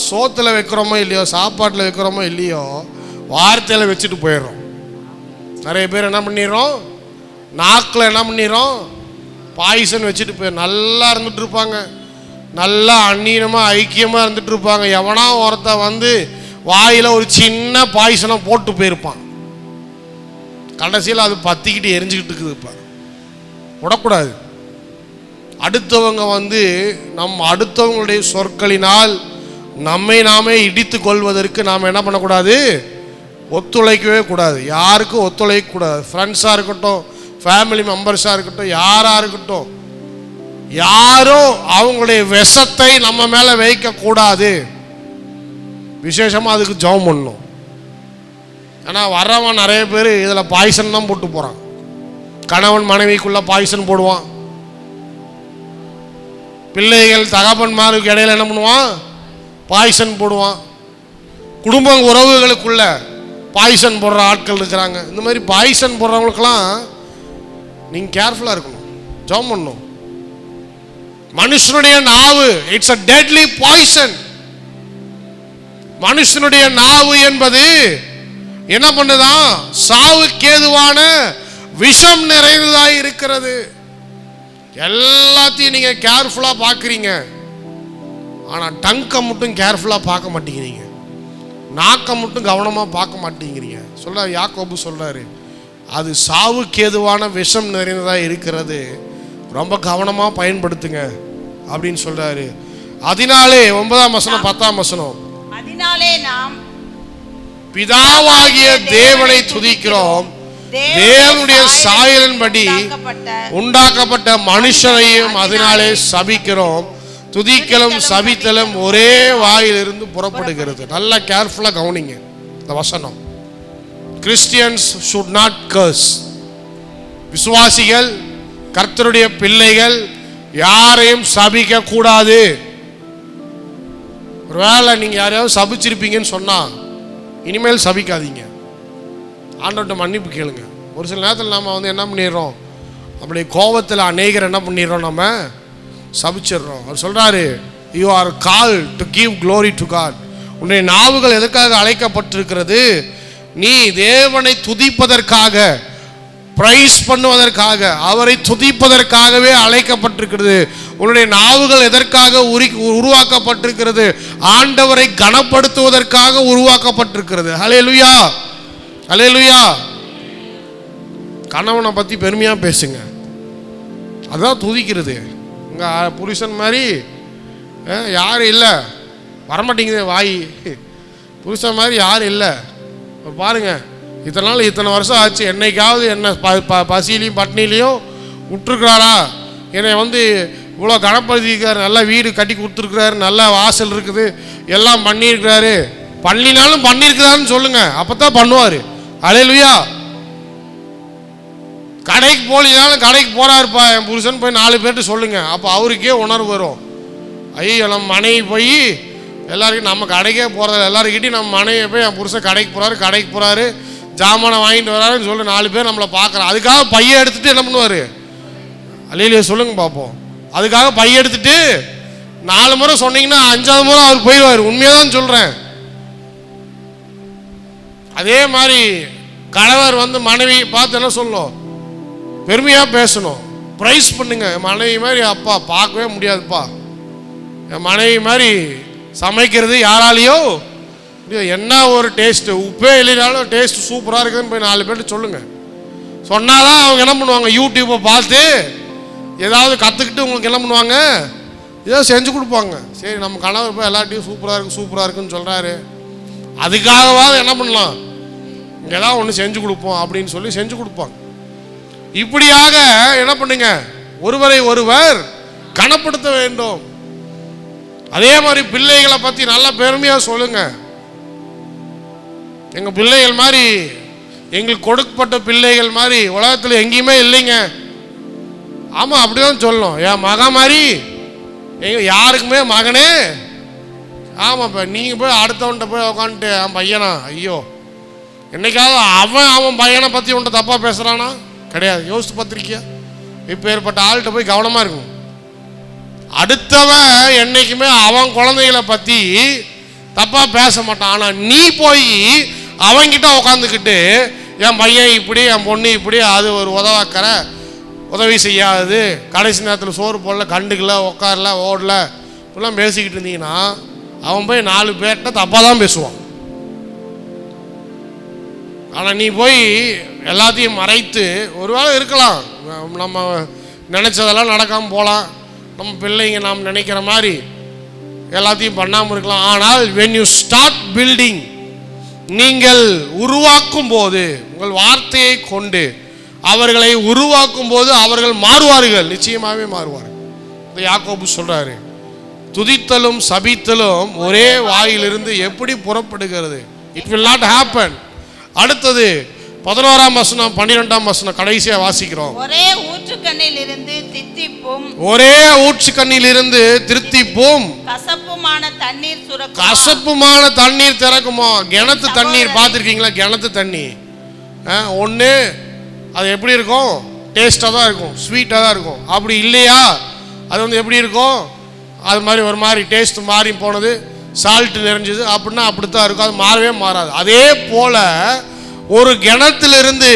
சோத்தில் வைக்கிறோமோ இல்லையோ, சாப்பாட்டில் வைக்கிறோமோ இல்லையோ, வார்த்தையில் வச்சுட்டு போயிடுறோம். நிறைய பேர் என்ன பண்ணிடுறோம், நாக்கில் என்ன பண்ணிடுறோம், பாய்சன் வச்சுட்டு போய் நல்லா இருந்துட்டு இருப்பாங்க, நல்லா அந்நீனமாக ஐக்கியமாக இருந்துட்டு இருப்பாங்க. எவனா ஒருத்த வந்து வாயில் ஒரு சின்ன பாய்சனை போட்டு போயிருப்பான், கடைசியில் அது பற்றிக்கிட்டு எரிஞ்சுக்கிட்டு இருக்குது. இப்போ விடக்கூடாது. அடுத்தவங்க வந்து அடுத்தவங்களுடைய சொற்களினால் நம்மை நாமே இடித்து கொள்வதற்கு நாம் என்ன பண்ணக்கூடாது, ஒத்துழைக்கவே கூடாது. யாருக்கும் ஒத்துழைக்கக்கூடாது. ஃப்ரெண்ட்ஸாக இருக்கட்டும், ஃபேமிலி மெம்பர்ஸாக இருக்கட்டும், யாராக இருக்கட்டும், யாரும் அவங்களுடைய விஷத்தை நம்ம மேலே வைக்கக்கூடாது. விசேஷமாக அதுக்கு ஜெபம் பண்ணணும். ஏன்னா வர்றவன் நிறைய பேர் இதில் பாய்சன் தான் போட்டு போகிறான். கணவன் மனைவிக்குள்ளே பாய்சன் போடுவான், பிள்ளைகள் தகப்பன்மாருக்கு இடையில என்ன பண்ணுவான், பாய்சன் போடுவான், குடும்ப உறவுகளுக்குள்ள பாய்சன் போடுற ஆட்கள் இருக்கிறாங்க. இந்த மாதிரி பாய்சன் போடுறவங்களுக்கெல்லாம் நீங்கள் கேர்ஃபுல்லாக இருக்கணும், ஜெபம் பண்ணணும். மனுஷனுடைய நாவு இட்ஸ் அ டெட்லி பாய்சன். மனுஷனுடைய நாவு என்பது என்ன பண்ணுதான், சாவுக்கு ஏதுவான விஷம் நிறைந்ததாக இருக்கிறது. எல்லாத்தையும் நீங்க கேர்ஃபுல்லா பார்க்குறீங்க, ஆனா டங்கை மட்டும் கேர்ஃபுல்லா பார்க்க மாட்டேங்கிறீங்க, நாக்கை மட்டும் கவனமா பார்க்க மாட்டேங்கிறீங்க. சொல்ற யாக்கோபு சொல்றாரு, அது சாவுக்கு ஏதுவான விஷம் நிறைந்ததாக இருக்கிறது, ரொம்ப கவனமா பயன்படுத்துங்க அப்படின்னு சொல்றாரு. அதனாலே 9ஆம் வசனம் 10ஆம் வசனம், அதனாலே நாம் பிதாவாகிய தேவனை துதிக்கிறோம், தேவனுடைய சாயலின்படி உண்டாக்கப்பட்ட மனுஷனையும் அதனாலே சபிக்கிறோம். துதிக்கலும் சபித்தலும் ஒரே வாயிலிருந்து புறப்படுகிறது. நல்லா கேர்ஃபுல்லா கவனிங்க இந்த வசனம். Christians should not curse. விசுவாசிகள், கர்த்தருடைய பிள்ளைகள் யாரையும் சபிக்க கூடாது. ஒருவேளை நீங்க யாரையாவது சபிச்சிருப்பீங்கன்னு சொன்னா இனிமேல் சபிக்காதீங்க, ஆண்டவர்கிட்ட மன்னிப்பு கேளுங்க. ஒரு சில நேரத்தில் நம்ம வந்து என்ன பண்ணிடுறோம், நம்முடைய கோபத்தில் அநேகர் என்ன பண்ணிடுறோம், நம்ம சபிச்சிடுறோம். அவர் சொல்றாரு, you are call to give glory to God. உன்னுடைய நாவுகள் எதற்காக அழைக்கப்பட்டிருக்கிறது, நீ தேவனை துதிப்பதற்காக, பிரைஸ் பண்ணுவதற்காக, அவரை துதிப்பதற்காகவே அழைக்கப்பட்டிருக்கிறது. உன்னுடைய நாவுகள் எதற்காக உருவாக்கப்பட்டிருக்கிறது, ஆண்டவரை கனப்படுத்துவதற்காக உருவாக்கப்பட்டிருக்கிறது. ஹல்லேலூயா, ஹல்லேலூயா. கணவனை பற்றி பெருமையாக பேசுங்க, அதுதான் துதிக்கிறது. உங்கள் புருஷன் மாதிரி யாரும் இல்லை, வரமாட்டேங்குது வாய். புருஷன் மாதிரி யாரும் இல்லை. பாருங்க, இத்தனை நாள் இத்தனை வருஷம் ஆச்சு, என்னைக்காவது என்ன பசியிலையும் பட்னிலையும் விட்டுருக்குறாரா? என்னை வந்து இவ்வளோ கனப்படுத்திருக்காரு, நல்ல வீடு கட்டி கொடுத்துருக்குறாரு, நல்ல வாசல் இருக்குது, எல்லாம் பண்ணியிருக்கிறாரு. பண்ணினாலும் பண்ணியிருக்கிறாருன்னு சொல்லுங்க, அப்போ தான் பண்ணுவார். ஹல்லேலூயா. கடைக்கு போலினாலும் கடைக்கு போகிறாருப்பா என் புருஷன், போய் 4 பேர்ட்டு சொல்லுங்க, அப்போ அவருக்கே உணர்வு வரும். ஐயோ நம்ம மனைவி போய் எல்லாருக்கும், நம்ம கடைக்கே போகிறதில்ல, எல்லாருக்கிட்டையும் நம்ம மனைவி போய் என் புருஷன் கடைக்கு போகிறாரு ஜாமானை வாங்கிட்டு வராருன்னு சொல்லி 4 பேர் நம்மளை பார்க்குறோம். அதுக்காக பையை எடுத்துகிட்டு என்ன பண்ணுவார், அல்லேலூயா சொல்லுங்க பார்ப்போம். அதுக்காக பையை எடுத்துட்டு 4 முறை சொன்னீங்கன்னா 5ஆவது முறை அவர் போயிடுவார். உண்மையாக தான் சொல்கிறேன். அதே மாதிரி கணவர் வந்து மனைவி பார்த்து என்ன சொல்லணும், பெருமையாக பேசணும், ப்ரைஸ் பண்ணுங்க. என் மனைவி மாதிரி அப்பா பார்க்கவே முடியாதுப்பா, என் மனைவி மாதிரி சமைக்கிறது யாராலேயோ என்ன ஒரு டேஸ்ட்டு, உப்பே இல்லைனாலும் டேஸ்ட் சூப்பராக இருக்குதுன்னு போய் 4 பேர்ட்டு சொல்லுங்கள். சொன்னாதான் அவங்க என்ன பண்ணுவாங்க, யூடியூப்பை பார்த்து ஏதாவது கற்றுக்கிட்டு உங்களுக்கு என்ன பண்ணுவாங்க, ஏதோ செஞ்சு கொடுப்பாங்க. சரி நம்ம கணவர் போய் எல்லாத்தையும் சூப்பராக இருக்குன்னு சொல்கிறாரு, அதுக்காகவாது என்ன பண்ணலாம், இங்கே தான் ஒன்று செஞ்சு கொடுப்போம் அப்படின்னு சொல்லி செஞ்சு கொடுப்பாங்க. இப்படியாக என்ன பண்ணுங்க, ஒருவரை ஒருவர் கனப்படுத்த வேண்டும். அதே மாதிரி பிள்ளைகளை பற்றி நல்லா பெருமையாக சொல்லுங்க. எங்கள் பிள்ளைகள் மாதிரி, எங்களுக்கு கொடுக்கப்பட்ட பிள்ளைகள் மாதிரி உலகத்தில் எங்கேயுமே இல்லைங்க. ஆமாம், அப்படிதான் சொல்லணும். என் மகன் மாதிரி யாருக்குமே மகனே. ஆமாம், இப்போ நீங்கள் போய் அடுத்தவன்கிட்ட போய் உட்காந்துட்டு அவன் பையனா, ஐயோ என்னைக்காவது அவன் பையனை பற்றி உன்ட்ட தப்பாக பேசுகிறானா? கிடையாது. யோசித்து பார்த்துருக்கியா? இப்போ ஏற்பட்ட ஆள்கிட்ட போய் கவனமாக இருக்கும். அடுத்தவன் என்னைக்குமே அவன் குழந்தைகளை பற்றி தப்பாக பேச மாட்டான். ஆனால் நீ போய் அவங்கிட்ட உட்காந்துக்கிட்டு என் பையன் இப்படி, என் பொண்ணு இப்படி, அது ஒரு உதவாக்கிற, உதவி செய்யாது, கடைசி நேரத்தில் சோறு போடல, கண்டுக்கல, உட்காரல, ஓடல, இப்படிலாம் பேசிக்கிட்டு இருந்தீங்கன்னா அவன் போய் 4 பேர்கிட்ட தப்பாக தான் பேசுவான். ஆனால் நீ போய் எல்லாத்தையும் மறைத்து, ஒருவேளை இருக்கலாம் நம்ம நினச்சதெல்லாம் நடக்காமல் போகலாம், நம்ம பிள்ளைங்க நாம் நினைக்கிற மாதிரி எல்லாத்தையும் பண்ணாமல் இருக்கலாம். ஆனால் when you start building, நீங்கள் உருவாக்கும் போது, உங்கள் வார்த்தையை கொண்டு அவர்களை உருவாக்கும் போது அவர்கள் மாறுவார்கள், நிச்சயமாகவே மாறுவார்கள். இந்த யாக்கோபு சொல்றாரு, துதித்தலும் சபித்தலும் ஒரே வாயிலிருந்து எப்படி புறப்படுகிறது? It will not happen. அடுத்தது 11ஆம் வசனம் 12ஆம் வசனம் கடைசியா வாசிக்கிறோம். ஒரே ஊற்றுக்கண்ணில் இருந்து தித்திப்பும், ஒரே ஊற்றுக்கண்ணில் இருந்து திருத்திப்பும், கசப்புமான தண்ணீர் சுரக்கும். கசப்புமான தண்ணீர் திறக்குமா? கிணத்து தண்ணீர் பார்த்துருக்கீங்களா? கிணத்து தண்ணி ஒன்று அது எப்படி இருக்கும்? டேஸ்டாக தான் இருக்கும், ஸ்வீட்டாக தான் இருக்கும். அப்படி இல்லையா அது வந்து எப்படி இருக்கும்? அது மாதிரி ஒரு மாதிரி டேஸ்ட் மாறி போனது, சால்ட் நிறைஞ்சது அப்படின்னா அப்படித்தான் இருக்கும், அது மாறவே மாறாது. அதே போல் ஒரு கிணத்திலிருந்து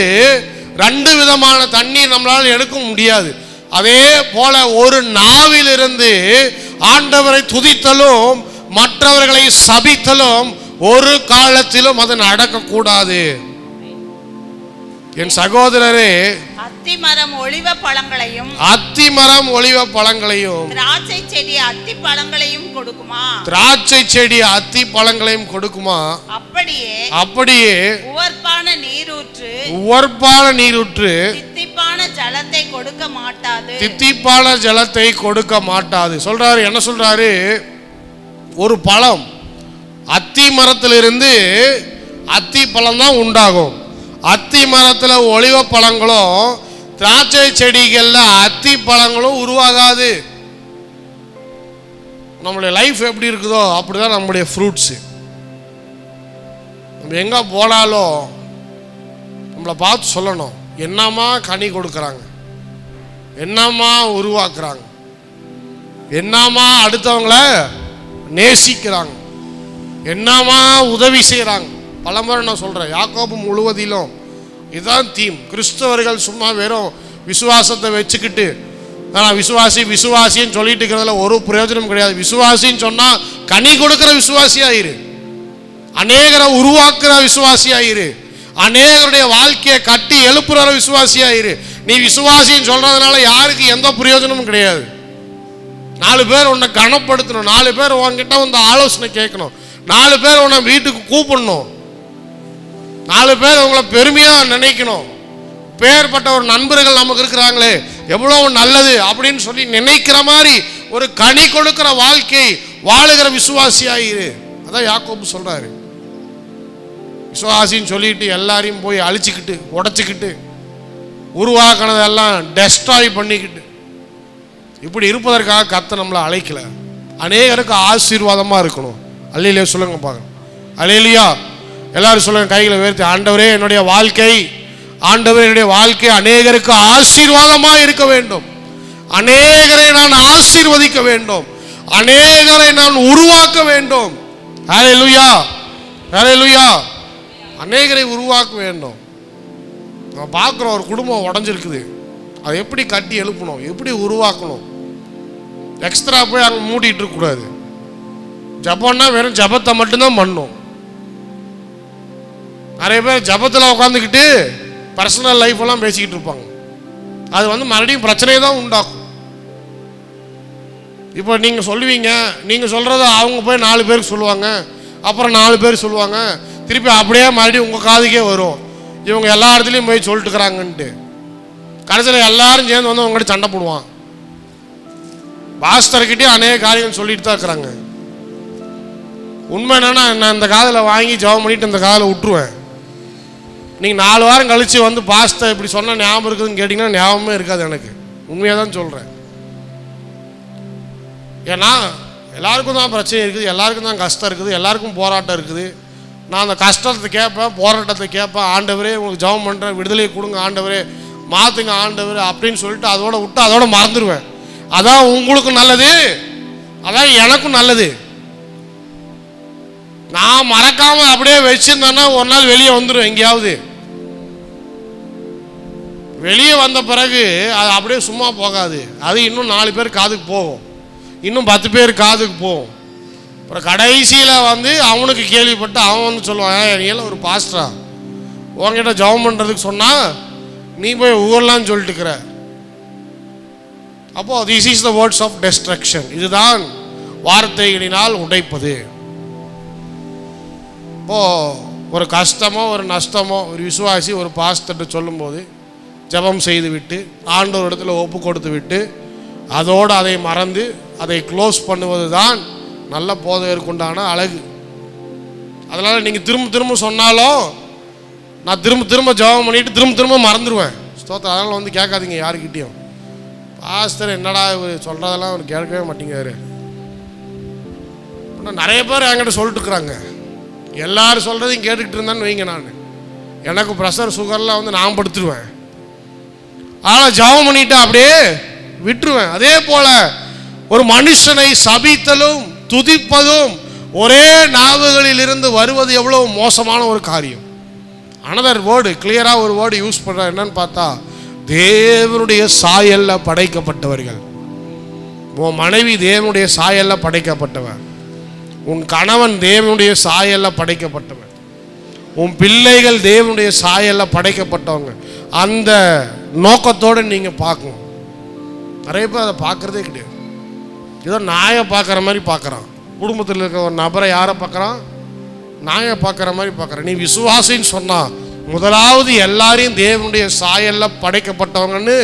2 விதமான தண்ணீர் நம்மளால் எடுக்க முடியாது. அதே போல ஒரு நாவிலிருந்து ஆண்டவரை துதித்தலும் மற்றவர்களை சபித்தலும் ஒரு காலத்திலும் அது நடக்கக்கூடாது. என் சகோதரரே, அத்திமரம் ஒலிவ பழங்களையும், அத்திமரம் ஒலிவ பழங்களையும், திராட்சை செடி அத்தி பழங்களையும் கொடுக்குமா? திராட்சை செடி அத்தி பழங்களையும் கொடுக்குமா? அப்படியே உவர்ப்பான நீரூற்று, உவர்ப்பான நீரூற்று தித்திப்பான ஜலத்தை கொடுக்க மாட்டாது, தித்திப்பான ஜலத்தை கொடுக்க மாட்டாது. சொல்றாரு, என்ன சொல்றாரு? ஒரு பழம், அத்தி மரத்திலிருந்து அத்தி பழம் தான் உண்டாகும். அத்தி மரத்தில் ஒலிவ பழங்களும் திராட்சை செடிகளில் அத்தி பழங்களும் உருவாகாது. நம்மளுடைய லைஃப் எப்படி இருக்குதோ அப்படிதான் நம்முடைய ஃப்ரூட்ஸு. நம்ம எங்கே போனாலும் நம்மளை பார்த்து சொல்லணும், என்னம்மா கனி கொடுக்குறாங்க, என்னம்மா உருவாக்குறாங்க, என்னம்மா அடுத்தவங்கள நேசிக்கிறாங்க, என்னம்மா உதவி செய்கிறாங்க. பலமுறை நான் சொல்கிறேன், யாக்கோபு முழுவதிலும் இதுதான் தீம். கிறிஸ்தவர்கள் சும்மா வெறும் விசுவாசத்தை வச்சுக்கிட்டு நான் விசுவாசி விசுவாசின்னு சொல்லிட்டு இருக்கிறதுல ஒரு பிரயோஜனம் கிடையாது. விசுவாசின்னு சொன்னால் கனி கொடுக்குற விசுவாசியாயிரு, அநேகரை உருவாக்குற விசுவாசியாயிரு, அநேகருடைய வாழ்க்கையை கட்டி எழுப்புற விசுவாசியாயிரு. நீ விசுவாசின்னு சொல்கிறதுனால யாருக்கு எந்த பிரயோஜனமும் கிடையாது. 4 பேர் உன்னை கனப்படுத்தணும், 4 பேர் உன்கிட்ட வந்து ஆலோசனை கேட்கணும், 4 பேர் உன்னை வீட்டுக்கு கூப்பிடணும், 4 பேர் உங்களை பெருமையாக நினைக்கணும். பேர்பட்ட ஒரு நண்பர்கள் நமக்கு இருக்கிறாங்களே, எவ்வளோ நல்லது அப்படின்னு சொல்லி நினைக்கிற மாதிரி ஒரு கனி கொடுக்கிற வாழ்க்கை வாழுகிற விசுவாசியாயிரு. அதான் யாக்கோபு சொல்றாரு. விசுவாசின்னு சொல்லிட்டு எல்லாரையும் போய் அழிச்சுக்கிட்டு உடைச்சிக்கிட்டு உருவாக்கினதெல்லாம் டெஸ்ட்ராய் பண்ணிக்கிட்டு இப்படி இருப்பதற்காக கர்த்தர் நம்மளை அழைக்கல. அநேகருக்கு ஆசீர்வாதமாக இருக்கணும். அல்லேலூயா சொல்லுங்க பார்க்கணும். அல்லேலூயா எல்லாரும் சொல்லுங்க, கைகளை உயர்த்தி, ஆண்டவரே என்னுடைய வாழ்க்கை, ஆண்டவரே என்னுடைய வாழ்க்கை அநேகருக்கு ஆசீர்வாதமாக இருக்க வேண்டும், அநேகரை நான் ஆசீர்வதிக்க வேண்டும், அநேகரை நான் உருவாக்க வேண்டும். ஹல்லேலூயா ஹல்லேலூயா. அநேகரை உருவாக்க வேண்டும். நம்ம பார்க்குறோம், ஒரு குடும்பம் உடஞ்சிருக்குது, அதை எப்படி கட்டி எழுப்பணும், எப்படி உருவாக்கணும். எக்ஸ்ட்ரா போய் அங்கே மூடிட்டு இருக்கக்கூடாது. ஜபம்னா வெறும் ஜபத்தை மட்டும்தான் பண்ணணும். நிறைய பேர் ஜபத்தில் உட்காந்துக்கிட்டு பர்சனல் லைஃப் எல்லாம் பேசிக்கிட்டு இருப்பாங்க. அது வந்து மறுபடியும் பிரச்சனையை தான் உண்டாக்கும். இப்போ நீங்கள் சொல்லுவீங்க, நீங்கள் சொல்கிறத அவங்க போய் 4 பேருக்கு சொல்லுவாங்க, அப்புறம் 4 பேர் சொல்லுவாங்க, திருப்பி அப்படியே மறுபடியும் உங்கள் காதுக்கே வரும், இவங்க எல்லா இடத்துலையும் போய் சொல்லிட்டு இருக்கிறாங்கன்ட்டு. கடைசியில் எல்லாரும் சேர்ந்து வந்து அவங்ககிட்ட சண்டை போடுவான். பாஸ்டர்கிட்டே அநேக காரியங்கள் சொல்லிட்டு தான் இருக்கிறாங்க. உண்மை என்னன்னா, நான் இந்த காதில் வாங்கி ஜெபம் பண்ணிட்டு இந்த காதில் விட்டுருவேன். நீங்கள் 4 வாரம் கழித்து வந்து பாஸ்டர் இப்படி சொன்னால் ஞாபகம் இருக்குதுன்னு கேட்டிங்கன்னா ஞாபகமே இருக்காது எனக்கு. உண்மையாக தான் சொல்கிறேன். ஏன்னா எல்லாருக்கும் தான் பிரச்சனை இருக்குது, எல்லாருக்கும் தான் கஷ்டம் இருக்குது, எல்லாருக்கும் போராட்டம் இருக்குது. நான் அந்த கஷ்டத்தை கேட்பேன், போராட்டத்தை கேட்பேன். ஆண்டவரே உங்களுக்கு ஜெபம் பண்ணுறேன், விடுதலை கொடுங்க ஆண்டவரே, மாற்றுங்க ஆண்டவரே அப்படின்னு சொல்லிட்டு அதோட விட்டு அதோட மறந்துடுவேன். அதான் உங்களுக்கு நல்லது, அதான் எனக்கும் நல்லது. நான் மறக்காம அப்படியே வச்சிருந்தேன்னா ஒரு நாள் வெளியே வந்துடும். எங்கேயாவது வெளியே வந்த பிறகு அது அப்படியே சும்மா போகாது. அது இன்னும் 4 பேர் காதுக்கு போகும், இன்னும் 10 பேர் காதுக்கு போகும். அப்புறம் கடைசியில் வந்து அவனுக்கு கேள்விப்பட்டு அவன் வந்து சொல்லுவான், நீ எல்லாம் ஒரு பாஸ்டரா, உங்ககிட்ட ஜெபம் பண்ணுறதுக்கு சொன்னால் நீ போய் ஊர்லான்னு சொல்லிட்டுக்கிற. அப்போ this is the words of destruction. இதுதான் வார்த்தைகளினால் உடைப்பது. இப்போ ஒரு கஷ்டமோ ஒரு நஷ்டமோ ஒரு விசுவாசி ஒரு பாஸ்டர்கிட்ட சொல்லும்போது ஜெபம் செய்து விட்டு ஆண்டவர் இடத்துல ஒப்பு கொடுத்து விட்டு அதோடு அதை மறந்து அதை க்ளோஸ் பண்ணுவது தான் நல்ல போதகருக்குண்டான அழகு. அதனால் நீங்கள் திரும்ப திரும்ப சொன்னாலும் நான் திரும்ப திரும்ப ஜெபம் பண்ணிவிட்டு திரும்ப திரும்ப மறந்துடுவேன். ஸ்தோத்திரம். அதனால் வந்து கேட்காதீங்க யாருக்கிட்டேயும், பாஸ்டர் என்னடா இவர் சொல்கிறதெல்லாம் அவர் கேட்கவே மாட்டேங்காரு. இன்னும் நிறைய பேர் என்கிட்ட சொல்லிட்டு இருக்கிறாங்க. எல்லாரும் சொல்கிறதையும் கேட்டுக்கிட்டு இருந்தான்னு வைங்க, நான் எனக்கு ப்ரெஷர் சுகர்லாம் வந்து நான் படுத்துருவேன். ஆனால் ஜெபம் பண்ணிட்டு அப்படியே விட்டுருவேன். அதே போல் ஒரு மனுஷனை சபித்தலும் துதிப்பதும் ஒரே நாவுகளில் இருந்து வருவது எவ்வளோ மோசமான ஒரு காரியம். அனதர் வேர்டு கிளியராக ஒரு வேர்டு யூஸ் பண்ணுற என்னன்னு பார்த்தா, தேவனுடைய சாயல்ல படைக்கப்பட்டவர்கள். உன் மனைவி தேவனுடைய சாயல்ல படைக்கப்பட்டவன், உன் கணவன் தேவனுடைய சாயல்ல படைக்கப்பட்டவன், உன் பிள்ளைகள் தேவனுடைய சாயல்ல படைக்கப்பட்டவங்க. அந்த நோக்கத்தோடு நீங்கள் பார்க்கணும். நிறைய பேர் அதை பார்க்குறதே கிடையாது. ஏதோ நாயை பார்க்குற மாதிரி பார்க்குறான். குடும்பத்தில் இருக்கிற ஒரு நபரை யாரை பார்க்குறான்? நாயை பார்க்குற மாதிரி பார்க்குறான். நீ விசுவாசின்னு சொன்னால் முதலாவது எல்லாரையும் தேவனுடைய சாயல்ல படைக்கப்பட்டவங்கன்னு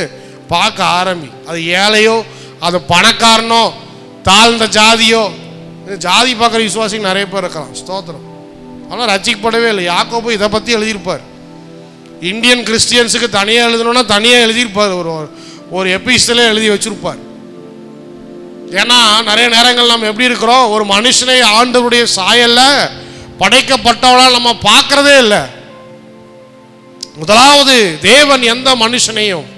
பார்க்க ஆரம்பி. அது ஏழையோ அது பணக்காரனோ தாழ்ந்த ஜாதியோ, ஜாதி பார்க்குற விசுவாசிக்கு நிறைய பேர் இருக்கிறான். ஸ்தோத்திரம். ஆனால் ரட்சிக்கப்படவே இல்லை. யாக்கோபு இதை பற்றி எழுதியிருப்பார். இந்தியன் கிறிஸ்டியன்ஸுக்கு தனியாக எழுதணும்னா தனியாக எழுதியிருப்பார். ஒரு எபிஸ்டலே எழுதி வச்சிருப்பார். ஏன்னா நிறைய நேரங்கள் நம்ம எப்படி இருக்கிறோம், ஒரு மனுஷனை ஆண்டவருடைய சாயல்ல படைக்கப்பட்டவளால் நம்ம பார்க்கறதே இல்லை. முதலாவது தேவன் எந்த மனுஷனையும்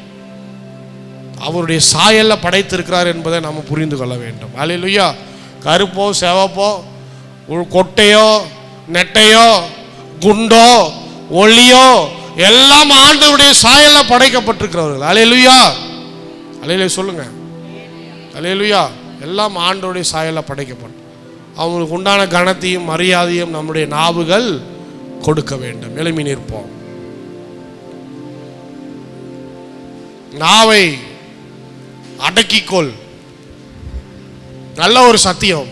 அவருடைய சாயல்ல படைத்திருக்கிறார் என்பதை நம்ம புரிந்து கொள்ள வேண்டும். அல்லேலூயா. கருப்போ செவப்போ கொட்டையோ நெட்டையோ குண்டோ ஒளியோ எல்லாம் ஆண்டவருடைய சாயல்ல படைக்கப்பட்டிருக்கிறவர்கள். அல்லேலூயா. அல்லேலூயா சொல்லுங்க. அல்லேலூயா. எல்லாம் ஆண்டவருடைய சாயல்ல படைக்கப்பட்டு அவங்களுக்கு உண்டான கனத்தையும் மரியாதையும் நம்முடைய நாவுகள் கொடுக்க வேண்டும். எழும்பி நிற்போம். நாவை அடக்கிக்கொள். நல்ல ஒரு சத்தியம்.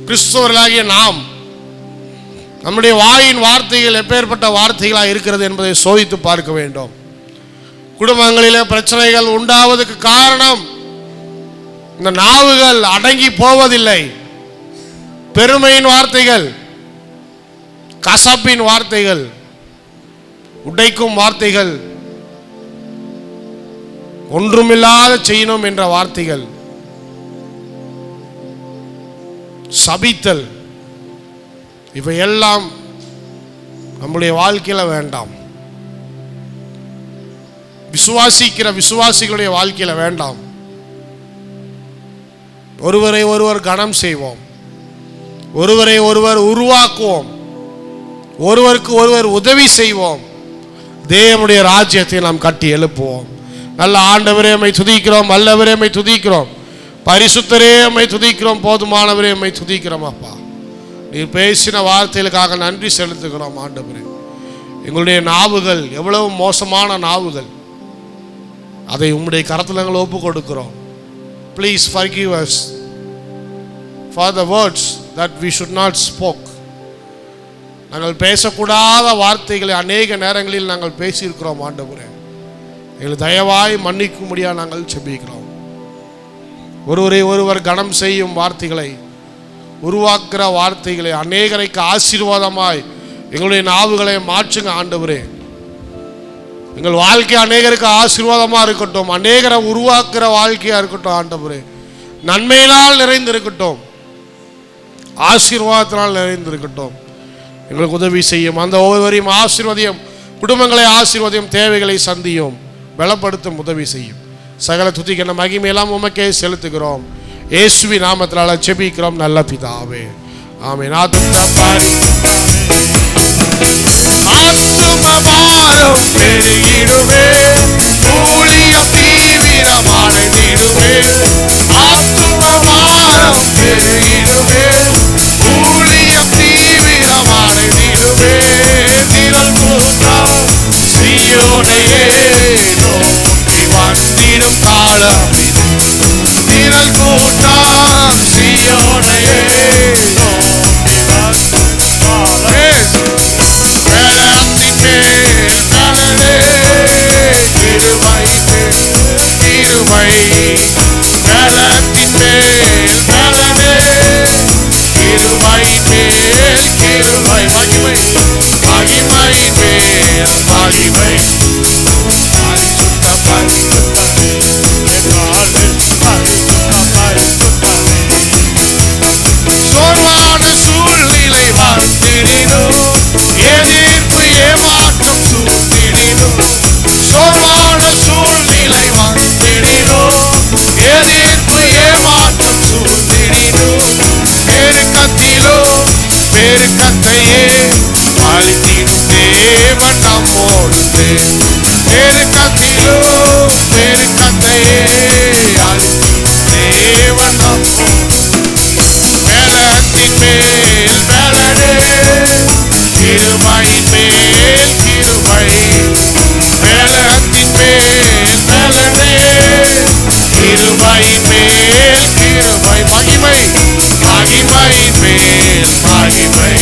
கிறிஸ்தவர்களாகிய நாம் நம்முடைய வாயின் வார்த்தைகள் எப்பேற்பட்ட வார்த்தைகளாக இருக்கிறது என்பதை சோதித்து பார்க்க வேண்டும். குடும்பங்களிலே பிரச்சனைகள் உண்டாவதற்கு காரணம் இந்த நாவுகள் அடங்கி போவதில்லை. பெருமையின் வார்த்தைகள், கசப்பின் வார்த்தைகள், உடைக்கும் வார்த்தைகள், ஒன்றுமில்லாத செய்யணும் என்ற வார்த்தைகள், சபித்தல், இவையெல்லாம் நம்முடைய வாழ்க்கையில் வேண்டாம். விசுவாசிகளுடைய வாழ்க்கையில் வேண்டாம். ஒருவரை ஒருவர் கனம் செய்வோம், ஒருவரை ஒருவர் உருவாக்குவோம், ஒருவருக்கு ஒருவர் உதவி செய்வோம். தேவனுடைய ராஜ்யத்தை நாம் கட்டி எழுப்புவோம். நல்ல ஆண்டவரே உம்மை துதிக்கிறோம், வல்லவரே உம்மை துதிக்கிறோம், பரிசுத்தரே உம்மை துதிக்கிறோம், போதுமானவரே உம்மை துதிக்கிறோம். அப்பா, நீர் பேசின வார்த்தைகளுக்காக நன்றி செலுத்துகிறோம். ஆண்டவரே, எங்களுடைய நாவுகள் எவ்வளவு மோசமான நாவுகள், அதை உம்முடைய கரத்தில் நாங்கள் ஒப்பு கொடுக்கிறோம். Please forgive us for the words that we should not spoke. நாங்கள் பேசக்கூடாத வார்த்தைகளை அநேக நேரங்களில் நாங்கள் பேசியிருக்கிறோம். ஆண்டவரே, எங்களை தயவாய் மன்னிக்கும்படியாக நாங்கள் செபிக்கிறோம். ஒருவரை ஒருவர் கனம் செய்யும் வார்த்தைகளை, உருவாக்குற வார்த்தைகளை, அநேகரைக்கு ஆசீர்வாதமாய் எங்களுடைய நாவுகளை மாற்றுங்க. ஆண்டவரே, எங்கள் வாழ்க்கை அநேகருக்கு ஆசீர்வாதமாக இருக்கட்டும், அநேகரை உருவாக்குற வாழ்க்கையாக இருக்கட்டும். ஆண்டவரே, நன்மையினால் நிறைந்திருக்கட்டும், ஆசீர்வாதத்தினால் நிறைந்திருக்கட்டும். எங்களுக்கு உதவி செய்யும். அந்த ஒவ்வொருவரையும் ஆசீர்வதியும், குடும்பங்களை ஆசீர்வதியும், தேவைகளை சந்தியும், பலப்படுத்தும், உதவி செய்யும். சகல துதிக்கிற மகிமையெல்லாம் உமக்கே செலுத்துகிறோம். இயேசுவின் நாமத்தினால ஜெபிக்கிறோம் நல்ல பிதாவே, ஆமென். ஆத்தும பாரம் பெருகிடுவே, ஊழியம் தீவிரமானதிடுவே. ஆத்தும பாரம் பெருகிடுவே, ஊழியம் தீவிரமானதிடுவே. நிழல் கூட்டம் சீயோனையே நோக்கி வந்திடும் காலம், நிழல் கூட்டம் சீயோனையே நோக்கி வந்திடும் காலம். பலத்தின் மேல் பலனே, கிருபை மேல் கிருபை. பலத்தின் மேல் பலனே, கிருபை மேல் கிருபை. மகிமை மகிமை மேல் மகிமை. பரிசுத்தம் பரிசுத்தமே, என் வாழ்வில் பரிசுத்தம் பரிசுத்தமே. சோர்வான சூழ்நிலை வந்திடினும், எதிர்ப்பு ஏமாற்றம் சூழ்ந்திடினும். சோர்வான சூழ்நிலை வந்திடினும், எதிர்ப்பு ஏமாற்றம் சூழ்ந்திடினும். பெருக்கத்திலோ பெருக்கத்தையே அளித்திடும் தேவன் நம்மோடு. பெருக்கத்திலோ பெருக்கத்தையே அளித்திடும் தேவன் நம்மோடு. பலத்தின் மேல் பலனே, கிருபை மேல் கிருபை. பலத்தின் மேல் பலனே, கிருபை மேல் கிருபை. மகிமை மகிமை மேல் மகிமை.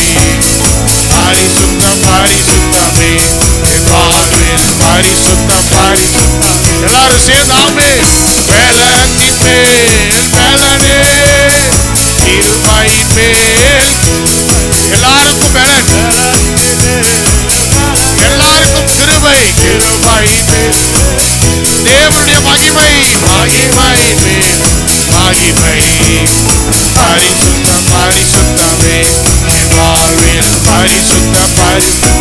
பரிசுத்தம் பரிசுத்தமே, என் வாழ்வில் பரிசுத்தம் பரிசுத்தம். எல்லாரும் சேர்ந்து ஆமென். பலத்தின் மேல் பலனே, கிருபை மேல். எல்லாருக்கும் பலன், எல்லாருக்கும் கிருபை. கிருபை மேல் தேவனுடைய மகிமை, மகிமை மேல் மகிமை. பரிசுத்தம் பரிசுத்தமே, என் வாழ்வில் பரிசுத்தம் பரிசுத்தம்.